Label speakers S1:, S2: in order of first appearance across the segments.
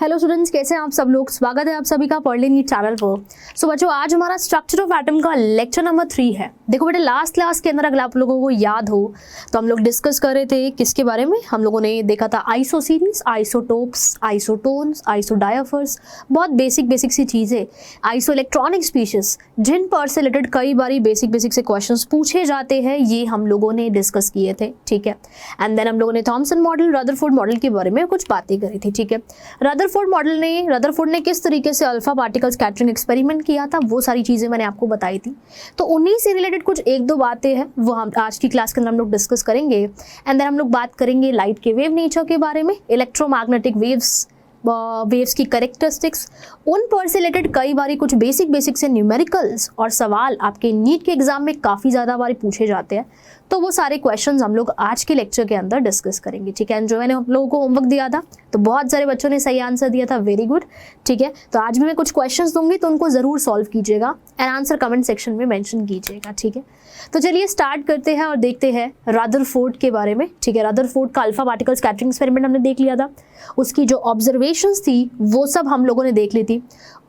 S1: Hello students, कैसे हैं आप सब लोग। स्वागत है आप सभी का पढ़ लेंगे चैनल पर। सो बच्चों, आज हमारा स्ट्रक्चर ऑफ एटम का लेक्चर नंबर 3 है। देखो बेटे, लास्ट क्लास के अंदर अगर आप लोगों को याद हो तो हम लोग डिस्कस कर रहे थे किसके बारे में। हम लोगों ने देखा था आइसो सीरीज, आइसोटोप्स, आइसोटोन्स, आइसोडायफर्स, बहुत बेसिक सी चीज़ें। आइसो इलेक्ट्रॉनिक स्पीशीज, जिन पर से रिलेटेड कई बारी बेसिक से क्वेश्चंस पूछे जाते हैं, ये हम लोगों ने डिस्कस किए थे। ठीक है। एंड देन हम लोगों ने थॉमसन मॉडल, रदरफोर्ड मॉडल के बारे में कुछ बातें करी थी। ठीक है। रदरफोर्ड ने किस तरीके से अल्फा पार्टिकल स्कैटरिंग एक्सपेरिमेंट किया था, वो सारी चीजें मैंने आपको बताई थी। तो उन्हीं से रिलेटेड कुछ एक दो बातें हैं, वो हम आज की क्लास के अंदर हम लोग डिस्कस करेंगे। एंड देन हम लोग बात करेंगे लाइट के वेव नेचर के बारे में, इलेक्ट्रोमैग्नेटिक वेव्स की करेक्टरिस्टिक्स, उन पर से रिलेटेड कई बारी कुछ बेसिक से न्यूमेरिकल्स और सवाल आपके नीट के एग्जाम में काफ़ी ज़्यादा बारी पूछे जाते हैं। तो वो सारे क्वेश्चंस हम लोग आज के लेक्चर के अंदर डिस्कस करेंगे। ठीक है। जो मैंने आप लोगों को होमवर्क दिया था तो बहुत सारे बच्चों ने सही आंसर दिया था, वेरी गुड। ठीक है। तो आज भी मैं कुछ क्वेश्चंस दूंगी तो उनको ज़रूर सॉल्व कीजिएगा एंड आंसर कमेंट सेक्शन में मेंशन कीजिएगा। ठीक है। तो चलिए स्टार्ट करते हैं और देखते हैं रदरफोर्ड के बारे में। ठीक है। रदरफोर्ड का अल्फा पार्टिकल स्कैटरिंग एक्सपेरिमेंट हमने देख लिया था, उसकी जो ऑब्जर्वेशंस थी वो सब हम लोगों ने देख ली थी।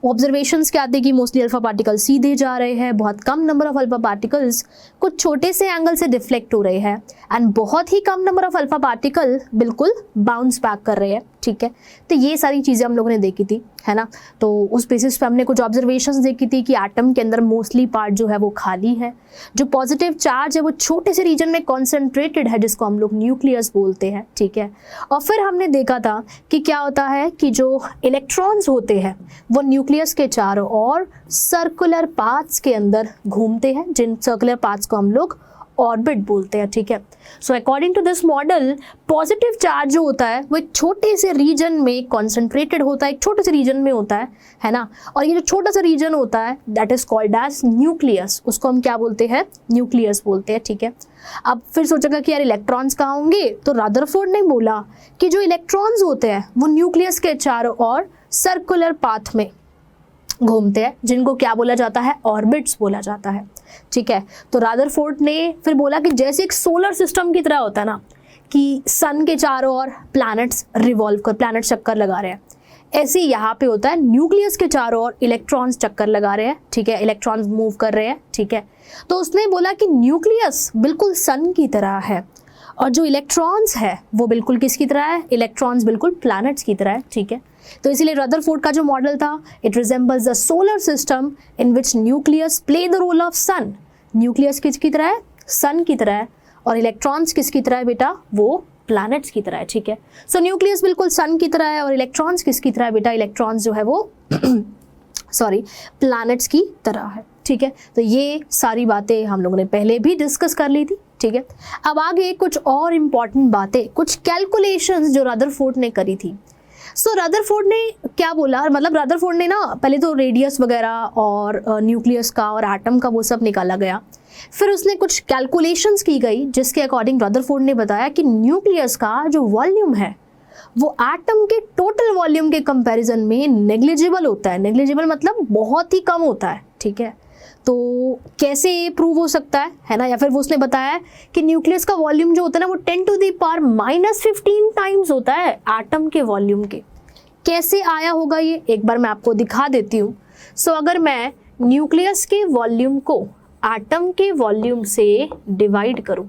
S1: ऑब्जर्वेशंस क्या थे कि मोस्टली अल्फा पार्टिकल सीधे जा रहे हैं, बहुत कम नंबर ऑफ अल्फा पार्टिकल्स कुछ छोटे से एंगल से डिफ्लेक्ट हो रहे हैं, एंड बहुत ही कम नंबर ऑफ अल्फा पार्टिकल बिल्कुल बाउंस बैक कर रहे हैं। ठीक है। तो ये सारी चीज़ें हम लोगों ने देखी थी, है ना। तो उस बेसिस पे हमने कुछ ऑब्जर्वेशंस देखी थी कि एटम के अंदर मोस्टली पार्ट जो है वो खाली है, जो पॉजिटिव चार्ज है वो छोटे से रीजन में कॉन्सेंट्रेटेड है, जिसको हम लोग न्यूक्लियस बोलते हैं। ठीक है। और फिर हमने देखा था कि क्या होता है कि जो इलेक्ट्रॉन्स होते हैं वो न्यूक्लियस के चारों ओर सर्कुलर पाथ्स के अंदर घूमते हैं, जिन सर्कुलर पाथ्स को हम लोग ऑर्बिट बोलते हैं। ठीक है। So according to this model, positive charge जो होता है वो एक छोटे से रीजन में कॉन्सेंट्रेटेड होता है, एक छोटे से रीजन में होता है ना। और ये जो छोटा सा रीजन होता है that is called as nucleus, उसको हम क्या बोलते हैं, न्यूक्लियस बोलते हैं। ठीक है। अब फिर सोचेगा कि यार इलेक्ट्रॉन्स कहाँ होंगे, तो रदरफोर्ड ने बोला कि जो इलेक्ट्रॉन्स होते हैं वो न्यूक्लियस के चारों ओर सर्कुलर पाथ में घूमते हैं, जिनको क्या बोला जाता है, ऑर्बिट्स बोला जाता है। ठीक है। तो रदरफोर्ड ने फिर बोला कि जैसे एक सोलर सिस्टम की तरह होता है ना, कि सन के चारों ओर प्लैनेट्स प्लैनेट चक्कर लगा रहे हैं, ऐसे यहाँ पे होता है न्यूक्लियस के चारों ओर इलेक्ट्रॉन्स चक्कर लगा रहे हैं। ठीक है। इलेक्ट्रॉन्स मूव कर रहे हैं। ठीक है। तो उसने बोला कि न्यूक्लियस बिल्कुल सन की तरह है और जो इलेक्ट्रॉन्स है वो बिल्कुल किसकी तरह है, इलेक्ट्रॉन्स बिल्कुल प्लैनेट्स की तरह है। ठीक है। तो इसीलिए रदरफोर्ड का जो मॉडल था, it resembles the solar system in which nucleus play the role of sun. Nucleus किसकी तरह है, सन की तरह है, और इलेक्ट्रॉन्स किसकी तरह है बेटा, वो प्लैनेट्स की तरह है। ठीक है। सो न्यूक्लियस बिल्कुल सन की तरह है और इलेक्ट्रॉन्स किसकी तरह है बेटा, इलेक्ट्रॉन्स जो है वो प्लैनेट्स की तरह है। ठीक है। तो ये सारी बातें हम लोगों ने पहले भी डिस्कस कर ली थी। ठीक है। अब आगे कुछ और इम्पॉर्टेंट बातें, कुछ कैलकुलेशंस जो रदरफोर्ड ने करी थी। सो रदरफोर्ड ने क्या बोला, मतलब रदरफोर्ड ने ना पहले तो रेडियस वगैरह और न्यूक्लियस का और एटम का वो सब निकाला गया, फिर उसने कुछ कैलकुलेशंस की गई जिसके अकॉर्डिंग रदरफोर्ड ने बताया कि न्यूक्लियस का जो वॉल्यूम है वो एटम के टोटल वॉल्यूम के कंपैरिजन में नेग्लिजिबल होता है। नेग्लिजिबल मतलब बहुत ही कम होता है। ठीक है। तो कैसे ये प्रूव हो सकता है ना। या फिर वो उसने बताया कि न्यूक्लियस का वॉल्यूम जो होता है ना वो 10⁻⁻15 टाइम्स होता है एटम के वॉल्यूम के। कैसे आया होगा ये, एक बार मैं आपको दिखा देती हूँ। सो अगर मैं न्यूक्लियस के वॉल्यूम को एटम के वॉल्यूम से डिवाइड करूँ,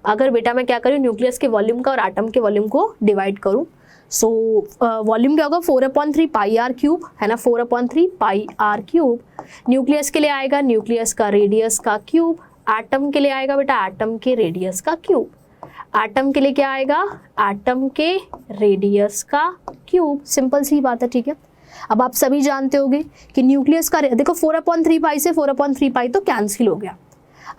S1: अगर बेटा मैं क्या करूँ, न्यूक्लियस के वॉल्यूम का और एटम के वॉल्यूम को डिवाइड करूँ, सो वॉल्यूम क्या होगा, 4/3 पाई आर क्यूब, है ना, 4/3 पाई आर क्यूब। न्यूक्लियस के लिए आएगा न्यूक्लियस का रेडियस का क्यूब, एटम के लिए आएगा बेटा एटम के रेडियस का क्यूब। एटम के लिए क्या आएगा, एटम के रेडियस का क्यूब। सिंपल सी बात है। ठीक है। अब आप सभी जानते होंगे कि न्यूक्लियस का देखो 4/3 पाई से 4/3 पाई तो कैंसिल हो गया।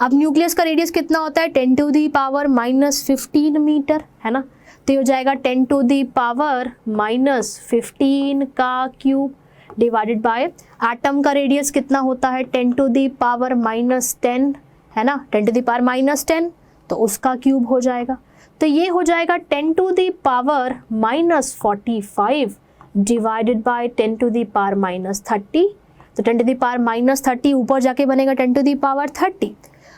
S1: अब न्यूक्लियस का रेडियस कितना होता है, 10⁻⁻15 मीटर, है ना। तो ये हो जाएगा 10⁻⁻15 का क्यूब डिवाइडेड बाय एटम का रेडियस कितना होता है, 10⁻⁻10, है ना, 10⁻⁻10, तो उसका क्यूब हो जाएगा। तो ये हो जाएगा 10⁻⁻45 डिवाइडेड बाय 10⁻⁻30। तो 10⁻⁻30 ऊपर जाके बनेगा 10⁻30।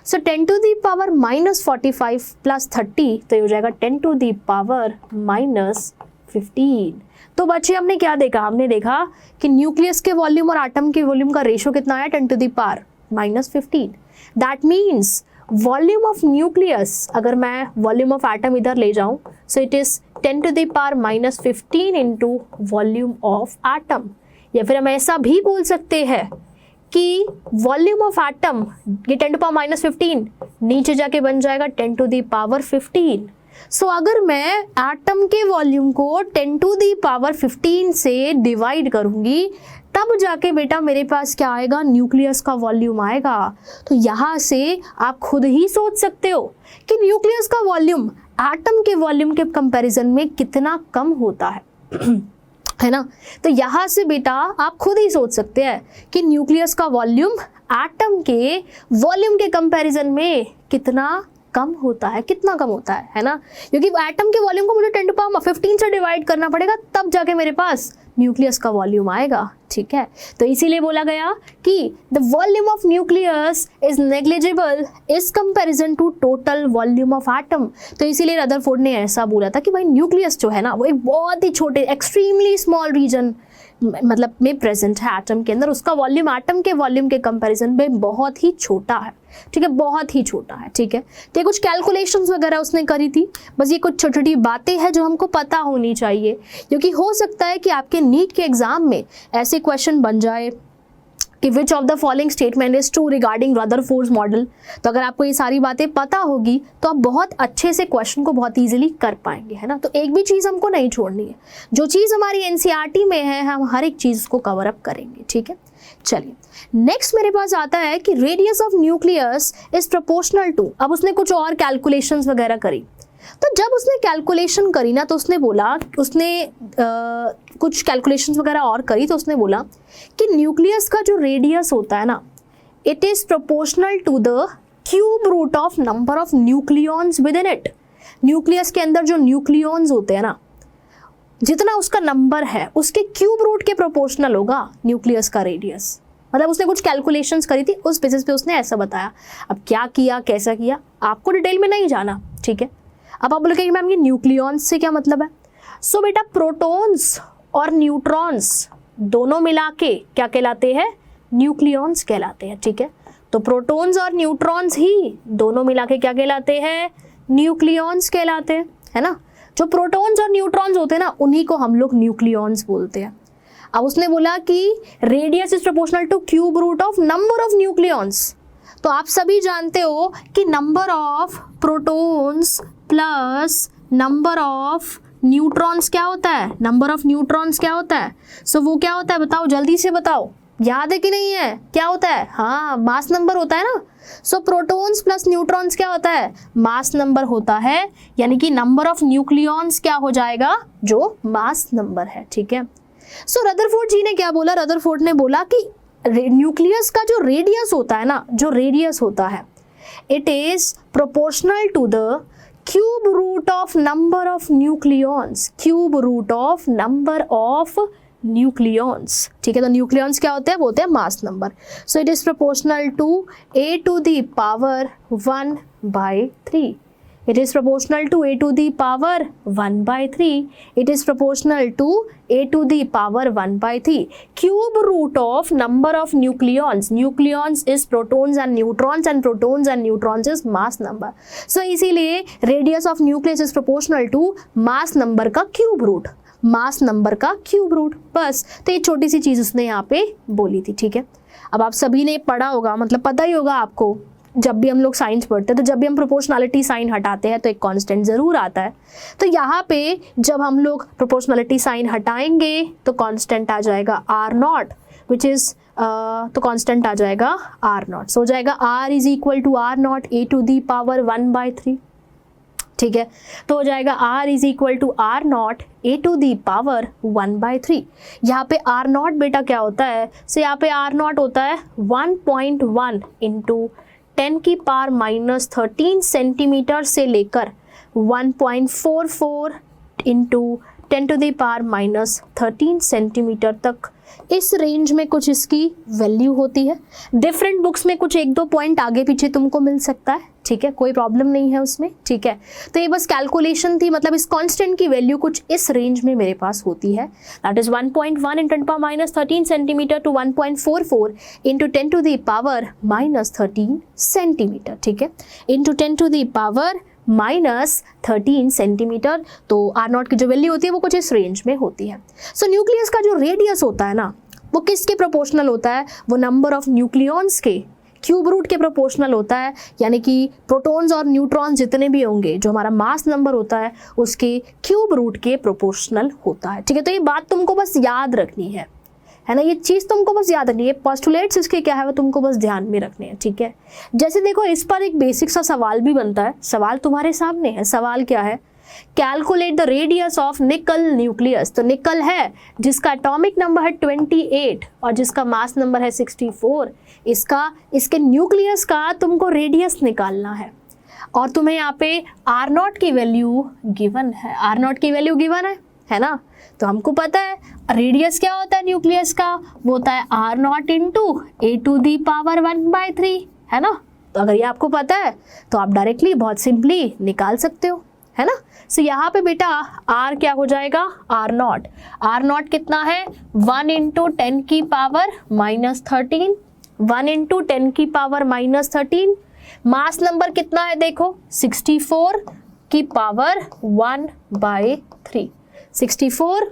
S1: सो 10⁻⁻45 प्लस 30, तो ये हो जाएगा 10⁻⁻15। तो बच्चे हमने क्या देखा, हमने देखा कि न्यूक्लियस के वॉल्यूम और एटम के वॉल्यूम का रेशो कितना है, 10 to the power -15। That means volume of nucleus, अगर मैं वॉल्यूम ऑफ एटम इधर ले जाऊं, so it is 10 to the power -15 into volume of atom. या फिर हम ऐसा भी बोल सकते हैं कि वॉल्यूम ऑफ एटम, ये 10 टू पावर -15 नीचे जाके बन जाएगा 10 टू द पावर 15। सो अगर मैं एटम के वॉल्यूम को 10 टू द पावर 15 से डिवाइड करूंगी, तब जाके बेटा मेरे पास क्या आएगा, न्यूक्लियस का वॉल्यूम आएगा। तो यहाँ से आप खुद ही सोच सकते हो कि न्यूक्लियस का वॉल्यूम एटम के वॉल्यूम के कंपैरिजन में कितना कम होता है है ना। तो यहाँ से बेटा आप खुद ही सोच सकते हैं कि न्यूक्लियस का वॉल्यूम एटम के वॉल्यूम के कंपैरिजन में कितना कम होता है, कितना कम होता है ना। क्योंकि एटम के वॉल्यूम को मुझे 10 टू पावर 15 से डिवाइड करना पड़ेगा, तब जाके मेरे पास न्यूक्लियस का वॉल्यूम आएगा। ठीक है, तो इसीलिए बोला गया कि the volume of nucleus is negligible is comparison to total volume of atom. तो इसीलिए रदरफोर्ड ने ऐसा बोला था कि भाई न्यूक्लियस जो है ना, वो एक बहुत ही छोटे एक्सट्रीमली स्मॉल रीजन मतलब में प्रेजेंट है एटम के अंदर, उसका वॉल्यूम एटम के वॉल्यूम के कंपैरिजन में बहुत ही छोटा है। ठीक है, बहुत ही छोटा है। ठीक है, तो ये कुछ कैलकुलेशंस वगैरह उसने करी थी, बस ये कुछ छोटी छोटी बातें हैं जो हमको पता होनी चाहिए, क्योंकि हो सकता है कि आपके नीट के एग्जाम में ऐसे क्वेश्चन बन जाए कि विच of the following statement is true regarding Rutherford model. तो अगर आपको ये सारी बातें पता होगी तो आप बहुत अच्छे से क्वेश्चन को बहुत इजीली कर पाएंगे, है ना। तो एक भी चीज़ हमको नहीं छोड़नी है, जो चीज़ हमारी एनसीईआरटी में है हम हर एक चीज़ को कवर अप करेंगे। ठीक है, चलिए नेक्स्ट मेरे पास आता है कि radius of nucleus is proportional to. अब उसने कुछ और कैलकुलेशंस वगैरह करी, तो जब उसने कैलकुलेशन करी ना, तो उसने बोला, उसने कुछ कैलकुलेशंस वगैरह और करी, तो उसने बोला कि न्यूक्लियस का जो रेडियस होता है ना, it is proportional to the cube root of number of nucleons within it. Nucleus के अंदर जो न्यूक्लियॉन्स होते हैं ना, जितना उसका नंबर है उसके क्यूब रूट के प्रोपोर्शनल होगा न्यूक्लियस का रेडियस। मतलब उसने कुछ कैलकुलेशंस करी थी, उस बेसिस पे उसने ऐसा बताया। अब क्या किया, कैसा किया, आपको डिटेल में नहीं जाना। ठीक है, अब आप बोलोगे मैम ये न्यूक्लियॉन्स से क्या मतलब है। सो बेटा प्रोटॉन्स और न्यूट्रॉन्स दोनों मिला के क्या कहलाते हैं, न्यूक्लियॉन्स कहलाते हैं। ठीक है, तो प्रोटॉन्स और न्यूट्रॉन्स ही दोनों मिला के क्या कहलाते हैं, न्यूक्लियॉन्स कहलाते हैं, है ना। जो प्रोटॉन्स और न्यूट्रॉन्स होते हैं ना, उन्हीं को हम लोग न्यूक्लियॉन्स बोलते हैं। अब उसने बोला कि radius is proportional to cube root of number of nucleons. तो आप सभी जानते हो कि number of protons plus number of neutrons क्या होता है, नंबर ऑफ न्यूट्रॉन्स क्या होता है। सो वो क्या होता है बताओ, जल्दी से बताओ, याद है कि नहीं है, क्या होता है, हाँ मास नंबर होता है ना। सो प्रोटॉन्स प्लस न्यूट्रॉन्स क्या होता है, मास नंबर होता है, यानी कि नंबर ऑफ न्यूक्लियॉन्स क्या हो जाएगा, जो मास नंबर है। ठीक है, सो रदरफोर्ड जी ने क्या बोला, रदरफोर्ड ने बोला कि न्यूक्लियस का जो रेडियस होता है ना, जो रेडियस होता है, it is proportional to the cube root of number of nucleons, cube root of number of nucleons. ठीक है, तो न्यूक्लियॉन्स क्या होते हैं, वो होते हैं mass number. So it is proportional to a to the power 1/3। It is proportional to a to the power 1/3. It is proportional to a to the power 1/3. Cube root of number of nucleons. Nucleons is protons and neutrons, and protons and neutrons is mass number. So इसीलिए radius of nucleus is proportional to mass number का cube root. Mass number का cube root, बस। तो ये छोटी सी चीज उसने यहाँ पे बोली थी। ठीक है, अब आप सभी ने पढ़ा होगा, मतलब पता ही होगा आपको, जब भी हम लोग साइंस पढ़ते हैं तो जब भी हम प्रोपोर्शनलिटी साइन हटाते हैं तो एक कांस्टेंट ज़रूर आता है। तो यहाँ पे जब हम लोग प्रोपोर्शनलिटी साइन हटाएंगे तो कांस्टेंट आ जाएगा R0, विच इज़ तो कांस्टेंट आ जाएगा R0। सो हो जाएगा R is equal to R0 a to the power 1/3। ठीक है, तो हो जाएगा R is equal to R0 a to the power 1/3। यहाँ पे R0 बेटा क्या होता है, सो यहाँ पे R0 होता है 1.1 इंटू 10 की पावर -13 सेंटीमीटर से लेकर 1.44 into 10 to the power -13 centimetre तक। इस रेंज में कुछ इसकी वैल्यू होती है। डिफरेंट बुक्स में कुछ 1-2 पॉइंट आगे पीछे तुमको मिल सकता है। ठीक है, कोई प्रॉब्लम नहीं है उसमें, ठीक है। तो ये बस कैलकुलेशन थी, मतलब इस कांस्टेंट की वैल्यू कुछ इस रेंज में मेरे पास होती है, that is 1.1 × 10⁻13 centimetre to 1.44 × 10⁻13 centimetre, ठीक है, इंटू 10⁻13 सेंटीमीटर। तो आर नॉट की जो वैल्यू होती है वो कुछ इस रेंज में होती है। सो न्यूक्लियस का जो रेडियस होता है ना, वो किसके प्रोपोर्शनल होता है, वो नंबर ऑफ न्यूक्लियॉन्स के क्यूब रूट के प्रोपोर्शनल होता है, यानी कि प्रोटॉन्स और न्यूट्रॉन्स जितने भी होंगे, जो हमारा मास नंबर होता है उसके क्यूब रूट के प्रोपोर्शनल होता है, ठीक है। तो ये बात तुमको बस याद रखनी है ना, ये चीज़ तुमको बस याद रखनी है, पोस्टुलेट्स इसके क्या है वो तुमको बस ध्यान में रखने हैं, ठीक है। जैसे देखो इस पर एक बेसिक सा सवाल भी बनता है, सवाल तुम्हारे सामने है, सवाल क्या है, कैलकुलेट द रेडियस ऑफ निकल न्यूक्लियस। तो निकल है जिसका एटॉमिक नंबर है 28 और जिसका मास नंबर है 64, इसके न्यूक्लियस का तुमको रेडियस निकालना है और तुम्हें यहाँ पे आर नॉट की वैल्यू गिवन है, आर नॉट की वैल्यू गिवन है ना। तो हमको पता है रेडियस क्या होता है न्यूक्लियस का, वो होता है आर नॉट इंटू a⁴ है ना। तो अगर ये आपको पता है तो आप डायरेक्टली बहुत सिंपली निकाल सकते हो, है ना। सो यहाँ पे बेटा आर क्या हो जाएगा, आर नॉट कितना है 1 × 10⁻13, 1 × 10⁻13। मास नंबर कितना है देखो 64 की पावर 1/3, 64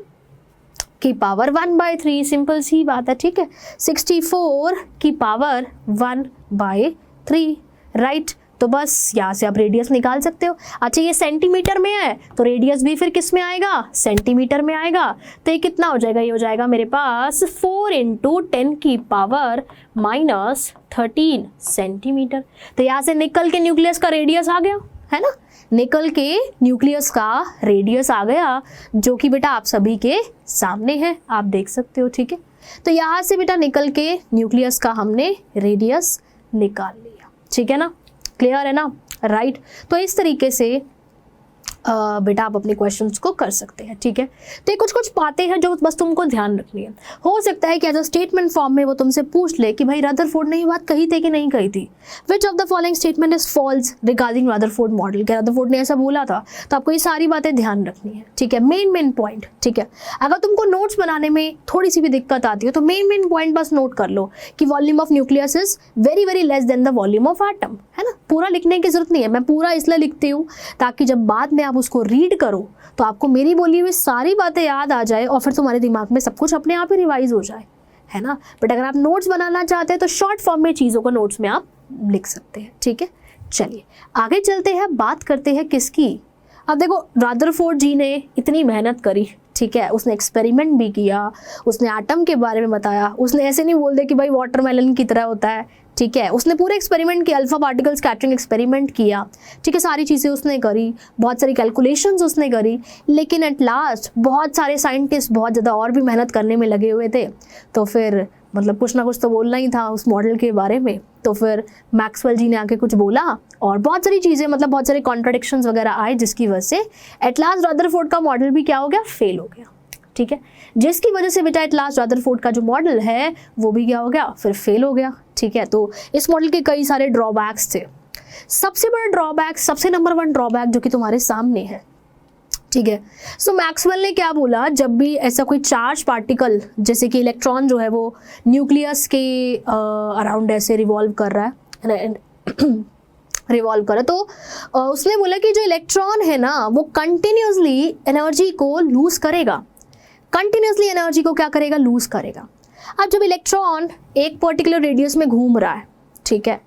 S1: की पावर 1/3, सिंपल सी बात है, ठीक है, 64 की पावर 1/3, राइट। तो बस यहाँ से आप रेडियस निकाल सकते हो। अच्छा ये सेंटीमीटर में है तो रेडियस भी फिर किस में आएगा, सेंटीमीटर में आएगा। तो ये कितना हो जाएगा, ये हो जाएगा मेरे पास 4 × 10⁻13 सेंटीमीटर। तो यहाँ से निकल के न्यूक्लियस का रेडियस आ गया, है ना, निकल के न्यूक्लियस का रेडियस आ गया, जो कि बेटा आप सभी के सामने है, आप देख सकते हो, ठीक है। तो यहाँ से बेटा निकल के न्यूक्लियस का हमने रेडियस निकाल लिया, ठीक है ना, क्लियर है ना, राइट। तो इस तरीके से बेटा आप अपने क्वेश्चंस को कर सकते हैं, ठीक है। तो ये कुछ बातें हैं जो बस तुमको ध्यान रखनी है। हो सकता है कि एज अ स्टेटमेंट फॉर्म में वो तुमसे पूछ ले कि भाई रदरफोर्ड ने ये बात कही थी कि नहीं कही थी, which of the following statement is false regarding Rutherford model, क्या रदरफोर्ड ने ऐसा बोला था। तो आपको ये सारी बातें ध्यान रखनी है, ठीक है, मेन पॉइंट, ठीक है। अगर तुमको नोट्स बनाने में थोड़ी सी भी दिक्कत आती है तो मेन पॉइंट बस नोट कर लो कि volume of nucleus is very less than the volume of atom, है ना। पूरा लिखने की जरूरत नहीं है, मैं पूरा इसलिए लिखती हूँ ताकि जब बाद में आप उसको रीड करो तो आपको मेरी बोली हुई सारी बातें याद आ जाए और फिर तुम्हारे दिमाग में सब कुछ अपने आप ही रिवाइज हो जाए, है ना। बट अगर आप नोट्स बनाना चाहते हैं तो शॉर्ट फॉर्म में चीज़ों को नोट्स में आप लिख सकते हैं, ठीक है। चलिए आगे चलते हैं, बात करते हैं किसकी। अब देखो रदरफोर्ड जी ने इतनी मेहनत करी, ठीक है, उसने एक्सपेरिमेंट भी किया, उसने एटम के बारे में बताया, उसने ऐसे नहीं बोल दे कि भाई वाटरमेलन की तरह होता है, ठीक है, उसने पूरे एक्सपेरिमेंट किया, अल्फा पार्टिकल स्कैटरिंग एक्सपेरिमेंट किया, ठीक है, सारी चीज़ें उसने करी, बहुत सारी कैलकुलेशंस उसने करी, लेकिन एट लास्ट बहुत सारे साइंटिस्ट बहुत ज़्यादा और भी मेहनत करने में लगे हुए थे। तो फिर मतलब कुछ ना कुछ तो बोलना ही था उस मॉडल के बारे में। तो फिर मैक्सवेल जी ने आके कुछ बोला और बहुत सारी चीज़ें, मतलब बहुत सारे कॉन्ट्राडिक्शंस वगैरह आए, जिसकी वजह से एट लास्ट रदरफोर्ड का मॉडल भी क्या हो गया, फेल हो गया, ठीक है। जिसकी वजह से बेटा एट लास्ट रदरफोर्ड का जो मॉडल है वो भी क्या हो गया, फिर फेल हो गया, ठीक है। तो इस मॉडल के कई सारे ड्रॉबैक्स थे। सबसे बड़ा ड्रॉबैक, सबसे नंबर 1 ड्रॉबैक जो कि तुम्हारे सामने है, ठीक है। सो मैक्सवेल ने क्या बोला, जब भी ऐसा कोई चार्ज पार्टिकल जैसे कि इलेक्ट्रॉन जो है वो न्यूक्लियस के अराउंड ऐसे रिवॉल्व कर रहा है तो उसने बोला कि जो इलेक्ट्रॉन है ना वो कंटिन्यूसली एनर्जी को लूज करेगा, कंटिन्यूसली एनर्जी को क्या करेगा, लूज करेगा। अब जब इलेक्ट्रॉन एक पर्टिकुलर रेडियस में घूम रहा है, ठीक है,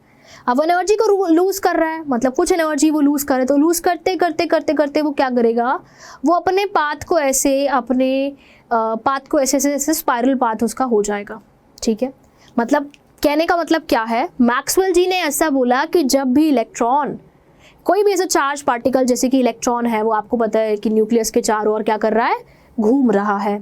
S1: अब एनर्जी को लूज कर रहा है, मतलब कुछ एनर्जी वो लूज करे, तो लूज करते करते करते करते वो क्या करेगा, वो अपने पाथ को ऐसे ऐसे स्पाइरल पाथ उसका हो जाएगा, ठीक है। मतलब कहने का मतलब क्या है, मैक्सवेल जी ने ऐसा बोला कि जब भी इलेक्ट्रॉन, कोई भी ऐसा चार्ज पार्टिकल जैसे कि इलेक्ट्रॉन है, वो आपको पता है कि न्यूक्लियस के चारों ओर क्या कर रहा है, घूम रहा है,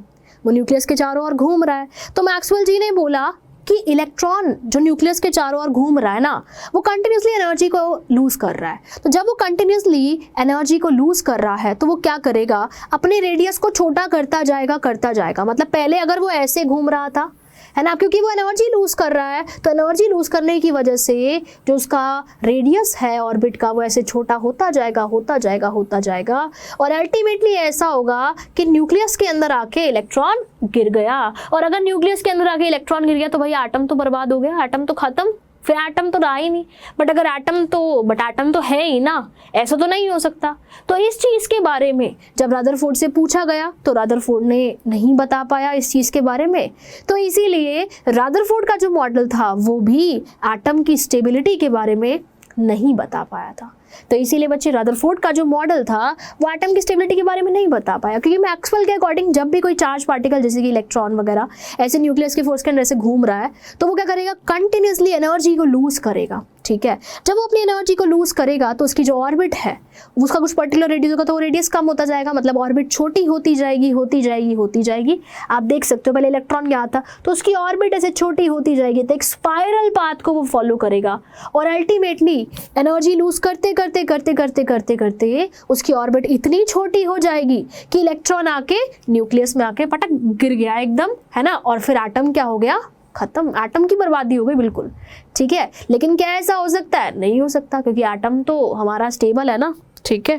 S1: वो न्यूक्लियस के चारों ओर घूम रहा है। तो मैक्सवेल जी ने बोला कि इलेक्ट्रॉन जो न्यूक्लियस के चारों ओर घूम रहा है ना, वो कंटिन्यूसली एनर्जी को लूज कर रहा है। तो जब वो कंटिन्यूसली एनर्जी को लूज कर रहा है तो वो क्या करेगा, अपने रेडियस को छोटा करता जाएगा। मतलब पहले अगर वो ऐसे घूम रहा था, है ना, क्योंकि वो एनर्जी लूज कर रहा है। तो एनर्जी लूज करने की वजह से जो उसका रेडियस है ऑर्बिट का वो ऐसे छोटा होता जाएगा होता जाएगा होता जाएगा, और अल्टीमेटली ऐसा होगा कि न्यूक्लियस के अंदर आके इलेक्ट्रॉन गिर गया। और अगर न्यूक्लियस के अंदर आके इलेक्ट्रॉन गिर गया तो भाई एटम तो बर्बाद हो गया, एटम तो खत्म, फिर एटम तो रहा ही नहीं। बट एटम तो है ही ना, ऐसा तो नहीं हो सकता। तो इस चीज के बारे में जब रदरफोर्ड से पूछा गया तो रदरफोर्ड ने नहीं बता पाया इस चीज के बारे में। तो इसीलिए रदरफोर्ड का जो मॉडल था वो भी एटम की स्टेबिलिटी के बारे में नहीं बता पाया था। तो इसीलिए बच्चे रदरफोर्ड का जो मॉडल था वो एटम की स्टेबिलिटी के बारे में नहीं बता पाया, क्योंकि मैक्सवेल के अकॉर्डिंग जब भी कोई चार्ज पार्टिकल जैसे कि इलेक्ट्रॉन वगैरह ऐसे न्यूक्लियस के फोर्स के अंदर ऐसे घूम रहा है तो वो क्या करेगा, कंटिन्यूसली एनर्जी को लूज करेगा। ठीक है, जब वो अपनी एनर्जी को लूज करेगा तो उसकी जो ऑर्बिट है उसका कुछ पर्टिकुलर रेडियस होगा, तो वो रेडियस कम होता जाएगा, मतलब ऑर्बिट छोटी होती जाएगी होती जाएगी होती जाएगी। आप देख सकते हो पहले इलेक्ट्रॉन क्या था तो उसकी ऑर्बिट ऐसे छोटी होती जाएगी, तो एक स्पाइरल पाथ को वो फॉलो करेगा और अल्टीमेटली एनर्जी लूज करते करते करते करते करते करते उसकी ऑर्बिट इतनी छोटी हो जाएगी कि इलेक्ट्रॉन आके न्यूक्लियस में आके पटक गिर गया एकदम, है ना, और फिर एटम क्या हो गया, खत्म, एटम की बर्बादी हो गई बिल्कुल। ठीक है, लेकिन क्या ऐसा हो सकता है, नहीं हो सकता, क्योंकि एटम तो हमारा स्टेबल है ना। ठीक है,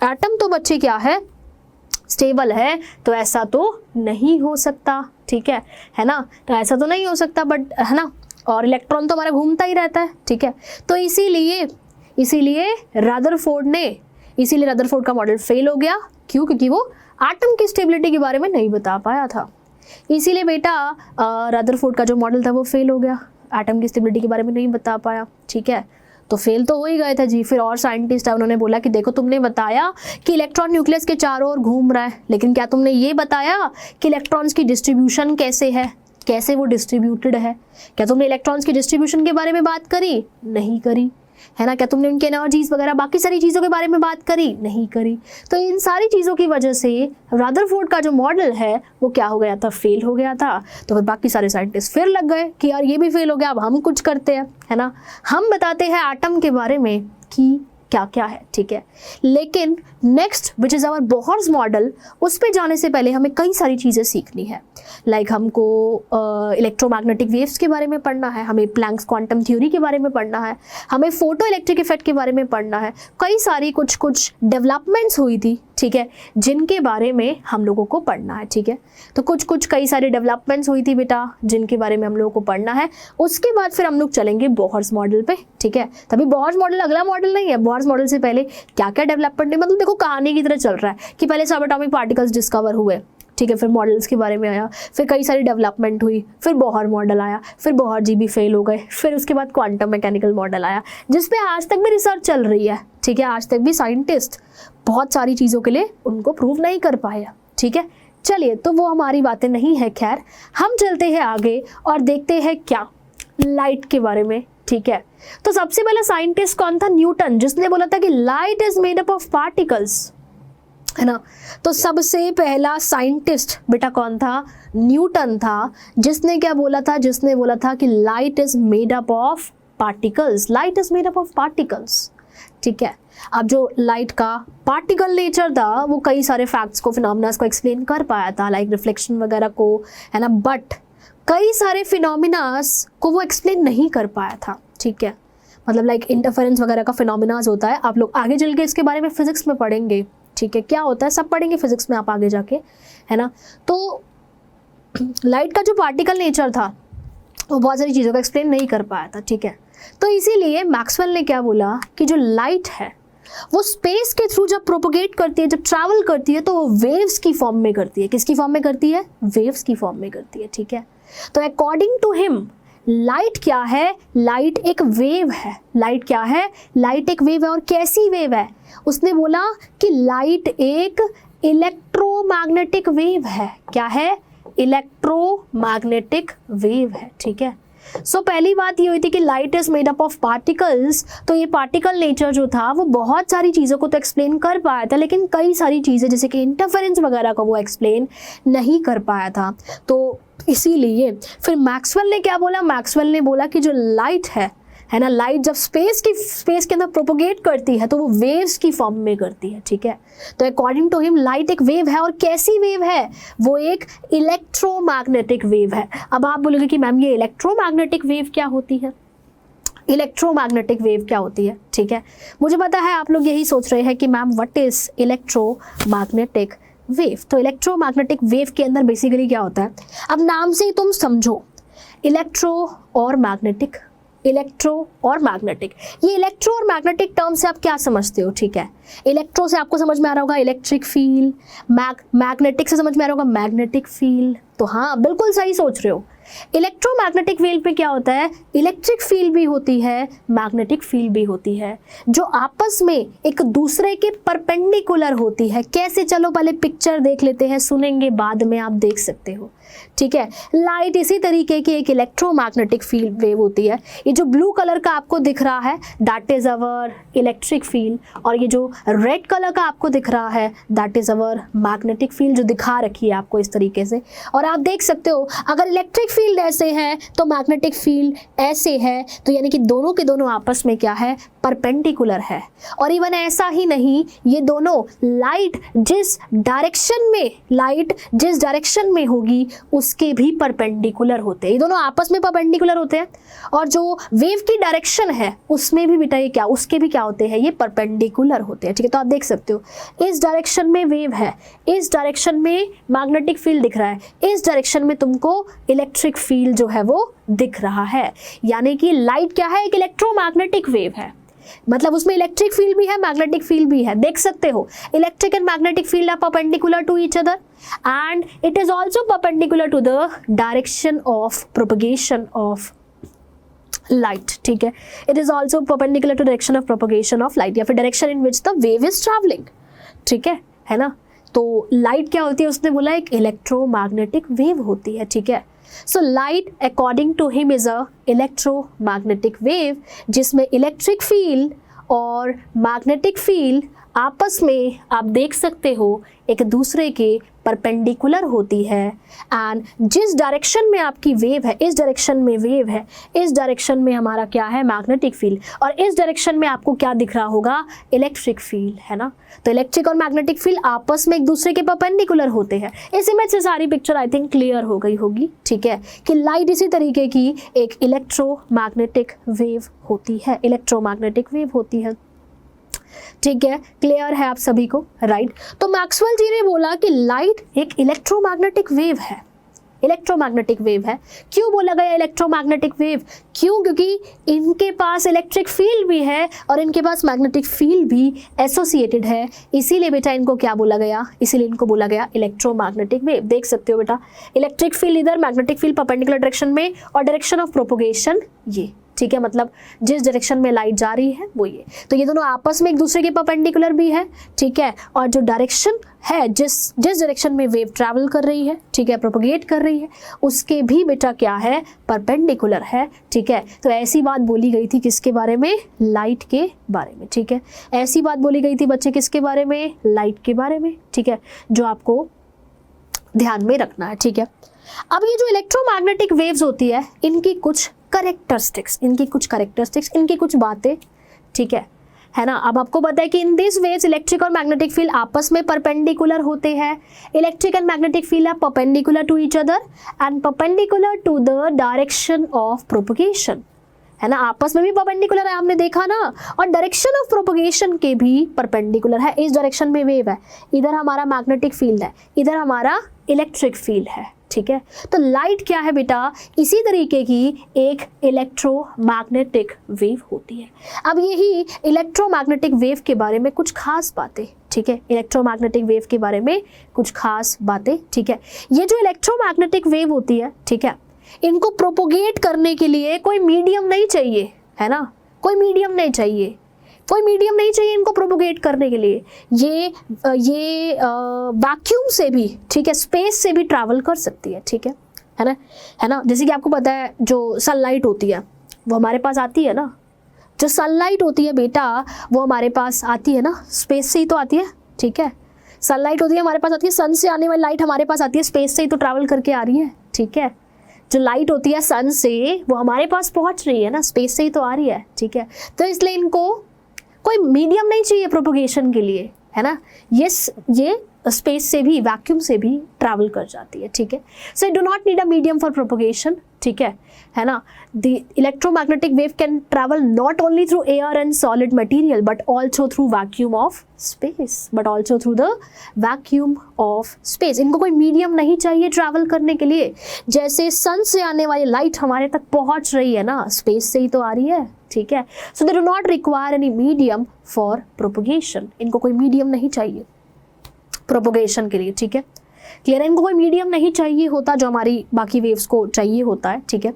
S1: एटम तो बच्चे क्या है, स्टेबल है, तो ऐसा तो नहीं हो सकता। ठीक है ना, तो ऐसा तो नहीं हो सकता, बट है ना, और इलेक्ट्रॉन तो हमारा घूमता ही रहता है। ठीक है, तो इसीलिए रदरफोर्ड का मॉडल फेल हो गया। क्यों? क्योंकि वो एटम की स्टेबिलिटी के बारे में नहीं बता पाया था। इसीलिए बेटा रदरफोर्ड का जो मॉडल था वो फेल हो गया, एटम की स्टेबिलिटी के बारे में नहीं बता पाया। ठीक है, तो फेल तो हो ही गए थे जी। फिर और साइंटिस्ट है, उन्होंने बोला कि देखो तुमने बताया कि इलेक्ट्रॉन न्यूक्लियस के चारों ओर घूम रहा है, लेकिन क्या तुमने ये बताया कि इलेक्ट्रॉन्स की डिस्ट्रीब्यूशन कैसे है, कैसे वो डिस्ट्रीब्यूटेड है? क्या तुमने इलेक्ट्रॉन्स की डिस्ट्रीब्यूशन के बारे में बात करी? नहीं करी, है ना। क्या तुमने उनके एनर्जीज वगैरह बाकी सारी चीज़ों के बारे में बात करी? नहीं करी। तो इन सारी चीज़ों की वजह से रदरफोर्ड का जो मॉडल है वो क्या हो गया था, फेल हो गया था। तो फिर बाकी सारे साइंटिस्ट फिर लग गए कि यार ये भी फेल हो गया, अब हम कुछ करते हैं, है ना, हम बताते हैं एटम के बारे में कि क्या क्या है। ठीक है, लेकिन next which is our Bohr's model, उस पे जाने से पहले हमें कई सारी चीज़ें सीखनी है। लाइक हमको इलेक्ट्रोमैग्नेटिक वेव्स के बारे में पढ़ना है, हमें प्लैंक्स क्वांटम थ्योरी के बारे में पढ़ना है, हमें फोटो इलेक्ट्रिक इफेक्ट के बारे में पढ़ना है। कई सारी कुछ डेवलपमेंट्स हुई थी, ठीक है, जिनके बारे में हम लोगों को पढ़ना है। ठीक है, तो कई सारी डेवलपमेंट्स हुई थी बेटा जिनके बारे में हम लोगों को पढ़ना है। उसके बाद फिर हम लोग चलेंगे बोहर्स मॉडल पे। ठीक है, तभी बोहर्स मॉडल अगला मॉडल नहीं है, बोहर्स मॉडल से पहले क्या क्या डेवलपमेंट है, मतलब देखो कहानी की तरह चल रहा है कि पहले सब एटॉमिक पार्टिकल्स डिस्कवर हुए, ठीक है, फिर मॉडल्स के बारे में आया, फिर कई सारी डेवलपमेंट हुई, फिर बोहर मॉडल आया, फिर बोहर जी भी फेल हो गए, फिर उसके बाद क्वांटम मैकेनिकल मॉडल आया जिसपे आज तक भी रिसर्च चल रही है। ठीक है, आज तक भी साइंटिस्ट बहुत सारी चीज़ों के लिए उनको प्रूव नहीं कर पाए। ठीक है, चलिए, तो वो हमारी बातें नहीं है। खैर, हम चलते हैं आगे और देखते हैं क्या, लाइट के बारे में। ठीक है, तो सबसे पहला साइंटिस्ट कौन था? न्यूटन, जिसने बोला था कि light is made up of particles, है ना। तो सबसे पहला साइंटिस्ट बेटा कौन था? न्यूटन था, जिसने क्या बोला था? जिसने बोला था कि light is made up of particles, light is made up of particles. ठीक है, अब जो लाइट का पार्टिकल नेचर था वो कई सारे फैक्ट्स को, फिनोमिनास को एक्सप्लेन कर पाया था, लाइक रिफ्लेक्शन वगैरह को, है ना, बट कई सारे फिनोमिनास को वो एक्सप्लेन नहीं कर पाया था। ठीक है, मतलब लाइक इंटरफेरेंस वगैरह का फिनोमिनास होता है, आप लोग आगे चल के इसके बारे में फिजिक्स में पढ़ेंगे। ठीक है, क्या होता है सब पढ़ेंगे फिजिक्स में आप आगे जाके, है ना। तो लाइट का जो पार्टिकल नेचर था वो बहुत सारी चीज़ों को एक्सप्लेन नहीं कर पाया था। ठीक है, तो इसीलिए मैक्सवेल ने क्या बोला कि जो लाइट है वो स्पेस के थ्रू जब प्रोपोगेट करती है, जब ट्रैवल करती है, तो वो वेव्स की फॉर्म में करती है। किसकी फॉर्म में करती है? वेव्स की फॉर्म में करती है। ठीक है, तो अकॉर्डिंग टू हिम लाइट क्या है? लाइट एक वेव है। लाइट क्या है? लाइट एक वेव है। और कैसी वेव है? उसने बोला कि लाइट एक इलेक्ट्रोमैग्नेटिक वेव है। क्या है? इलेक्ट्रोमैग्नेटिक वेव है। ठीक है, सो पहली बात ये हुई थी कि light is made up of particles. तो ये पार्टिकल नेचर जो था वो बहुत सारी चीज़ों को तो एक्सप्लेन कर पाया था, लेकिन कई सारी चीज़ें जैसे कि इंटरफेरेंस वगैरह को वो एक्सप्लेन नहीं कर पाया था। तो इसीलिए फिर मैक्सवेल ने क्या बोला? मैक्सवेल ने बोला कि जो लाइट है है ना। लाइट जब स्पेस के अंदर प्रोपोगेट करती है तो वो वेव्स की फॉर्म में करती है, ठीक है। तो अकॉर्डिंग टू हिम लाइट एक वेव है, और कैसी वेव है, वो एक इलेक्ट्रोमैग्नेटिक वेव है। अब आप बोलोगे कि मैम ये इलेक्ट्रोमैग्नेटिक वेव क्या होती है, इलेक्ट्रोमैग्नेटिक वेव क्या होती है, ठीक है। मुझे पता है आप लोग यही सोच रहे हैं कि ma'am what is electromagnetic wave. तो इलेक्ट्रोमैग्नेटिक वेव के अंदर बेसिकली क्या होता है, अब नाम से ही तुम समझो, इलेक्ट्रो और मैग्नेटिक, इलेक्ट्रो और मैग्नेटिक। ये इलेक्ट्रो और मैग्नेटिक टर्म से आप क्या समझते हो, ठीक है। इलेक्ट्रो से आपको समझ में आ रहा होगा इलेक्ट्रिक फील्ड, मैग्नेटिक से समझ में आ रहा होगा मैग्नेटिक फील्ड। तो हाँ, बिल्कुल सही सोच रहे हो। इलेक्ट्रोमैग्नेटिक वेव पे क्या होता है, इलेक्ट्रिक फील्ड भी होती है, मैग्नेटिक फील्ड भी होती है, जो आपस में एक दूसरे के परपेंडिकुलर होती है। कैसे, चलो पहले पिक्चर देख लेते हैं, सुनेंगे बाद में, आप देख सकते हो, ठीक है। लाइट इसी तरीके की एक इलेक्ट्रोमैग्नेटिक फील्ड वेव होती है। ये जो ब्लू कलर का आपको दिख रहा है that is our electric field, और ये जो रेड कलर का आपको दिख रहा है that is our magnetic field, जो दिखा रखी है आपको इस तरीके से। और आप देख सकते हो अगर इलेक्ट्रिक फील्ड ऐसे है तो मैग्नेटिक फील्ड ऐसे है, तो यानी कि दोनों के दोनों आपस में क्या है, परपेंडिकुलर है। और इवन ऐसा ही नहीं, ये दोनों लाइट जिस डायरेक्शन में होगी उसके भी परपेंडिकुलर होते हैं, ये दोनों आपस में परपेंडिकुलर होते हैं। और जो वेव की डायरेक्शन है उसमें भी बेटा ये क्या, उसके भी क्या होते हैं, ये परपेंडिकुलर होते हैं, ठीक है। तो आप देख सकते हो इस डायरेक्शन में वेव है, इस डायरेक्शन में मैग्नेटिक फील्ड दिख रहा है, इस डायरेक्शन में तुमको इलेक्ट्रिक फील्ड जो है वो दिख रहा है। यानी कि लाइट क्या है, एक इलेक्ट्रोमैग्नेटिक वेव है, मतलब उसमें इलेक्ट्रिक फील्ड भी है, मैग्नेटिक फील्ड भी है। देख सकते हो electric and magnetic field are perpendicular to each other and it is also perpendicular to the direction of propagation of light, ठीक है। It is also perpendicular to direction of propagation of light, या फिर direction in which the wave is travelling, ठीक है ना। तो light क्या होती है, उसने बोला एक इलेक्ट्रोमैग्नेटिक वेव होती है, ठीक है। So light according to him is a electromagnetic wave जिसमें इलेक्ट्रिक फील्ड और मैग्नेटिक फील्ड आपस में आप देख सकते हो एक दूसरे के परपेंडिकुलर होती है। एंड जिस डायरेक्शन में आपकी वेव है, इस डायरेक्शन में वेव है, इस डायरेक्शन में हमारा क्या है, मैग्नेटिक फील्ड, और इस डायरेक्शन में आपको क्या दिख रहा होगा, इलेक्ट्रिक फील्ड, है ना। तो इलेक्ट्रिक और मैग्नेटिक फील्ड आपस में एक दूसरे के परपेंडिकुलर होते हैं। इस इमेज से सारी पिक्चर आई थिंक क्लियर हो गई होगी, ठीक है, कि लाइट इसी तरीके की एक इलेक्ट्रोमैग्नेटिक वेव होती है, इलेक्ट्रोमैग्नेटिक वेव होती है, ठीक है। क्लियर है आप सभी को, राइट। तो मैक्सवेल जी ने बोला कि लाइट एक इलेक्ट्रोमैग्नेटिक वेव है, इलेक्ट्रोमैग्नेटिक वेव है। क्यों बोला गया इलेक्ट्रोमैग्नेटिक वेव, क्यों, क्योंकि इनके पास इलेक्ट्रिक फील्ड भी है और इनके पास मैग्नेटिक फील्ड भी एसोसिएटेड है, इसीलिए बेटा इनको क्या बोला गया, इसीलिए इनको बोला गया इलेक्ट्रोमैग्नेटिक वेव। देख सकते हो बेटा इलेक्ट्रिक फील्ड इधर, मैग्नेटिक फील्ड परपेंडिकुलर डायरेक्शन में, और डायरेक्शन ऑफ प्रोपोगेशन ये, ठीक है, मतलब जिस डायरेक्शन में लाइट जा रही है वो ये। तो ये दोनों आपस में एक दूसरे के परपेंडिकुलर भी है, ठीक है। और जो डायरेक्शन है, जिस डायरेक्शन में वेव ट्रैवल कर रही है, ठीक है, प्रोपोगेट कर रही है, उसके भी बेटा क्या है, परपेंडिकुलर है, ठीक है। तो ऐसी बात बोली गई थी किसके बारे में, लाइट के बारे में, ठीक है। ऐसी बात बोली गई थी बच्चे किसके बारे में, लाइट के बारे में, ठीक है, जो आपको ध्यान में रखना है, ठीक है। अब ये जो इलेक्ट्रोमैग्नेटिक वेव्स होती है इनकी कुछ कैरेक्टरिस्टिक्स, इनकी कुछ बातें, ठीक है ना। अब आपको पता है कि इन दिस वेव्स इलेक्ट्रिक और मैग्नेटिक फील्ड आपस में परपेंडिकुलर होते हैं। Electric and magnetic field are perpendicular to each other and perpendicular to the direction of propagation, है ना, आपस में भी परपेंडिकुलर है, आपने देखा ना। और डायरेक्शन ऑफ प्रोपगेशन के भी परपेंडिकुलर है। इस डायरेक्शन में वेव है, इधर हमारा मैग्नेटिक फील्ड है, इधर हमारा इलेक्ट्रिक फील्ड है, ठीक है। तो लाइट क्या है बेटा, इसी तरीके की एक इलेक्ट्रोमैग्नेटिक वेव होती है। अब यही इलेक्ट्रोमैग्नेटिक वेव के बारे में कुछ खास बातें, ठीक है, इलेक्ट्रोमैग्नेटिक वेव के बारे में कुछ खास बातें, ठीक है। ये जो इलेक्ट्रोमैग्नेटिक वेव होती है, ठीक है, इनको प्रोपोगेट करने के लिए कोई मीडियम नहीं चाहिए, है ना, कोई मीडियम नहीं चाहिए इनको प्रोपोगेट करने के लिए। ये वैक्यूम से भी, ठीक है, स्पेस से भी ट्रैवल कर सकती है, ठीक है ना। जैसे कि आपको पता है जो सनलाइट होती है वो हमारे पास आती है ना, जो सनलाइट होती है बेटा वो हमारे पास आती है ना, स्पेस से ही तो आती है, ठीक है। सनलाइट होती है हमारे पास आती है, सन से आने वाली लाइट हमारे पास आती है, स्पेस से ही तो ट्रैवल करके आ रही है, ठीक है। जो लाइट होती है सन से वो हमारे पास पहुंच रही है ना, स्पेस से ही तो आ रही है, ठीक है। तो इसलिए इनको कोई मीडियम नहीं चाहिए प्रोपोगेशन के लिए, है ना। ये स्पेस से भी, वैक्यूम से भी ट्रैवल कर जाती है, ठीक है। So do not need a medium for propagation, ठीक है ना। The electromagnetic wave can travel not only through air and solid material but also through vacuum of space, इनको कोई मीडियम नहीं चाहिए ट्रैवल करने के लिए। जैसे सन से आने वाली लाइट हमारे तक पहुंच रही है ना, स्पेस से ही तो आ रही है, ठीक है। So they do not require any medium for propagation, इनको कोई मीडियम नहीं चाहिए प्रोपोगेशन के लिए, ठीक है। क्लियर है, इनको कोई मीडियम नहीं चाहिए होता जो हमारी बाकी वेव्स को चाहिए होता है, ठीक है।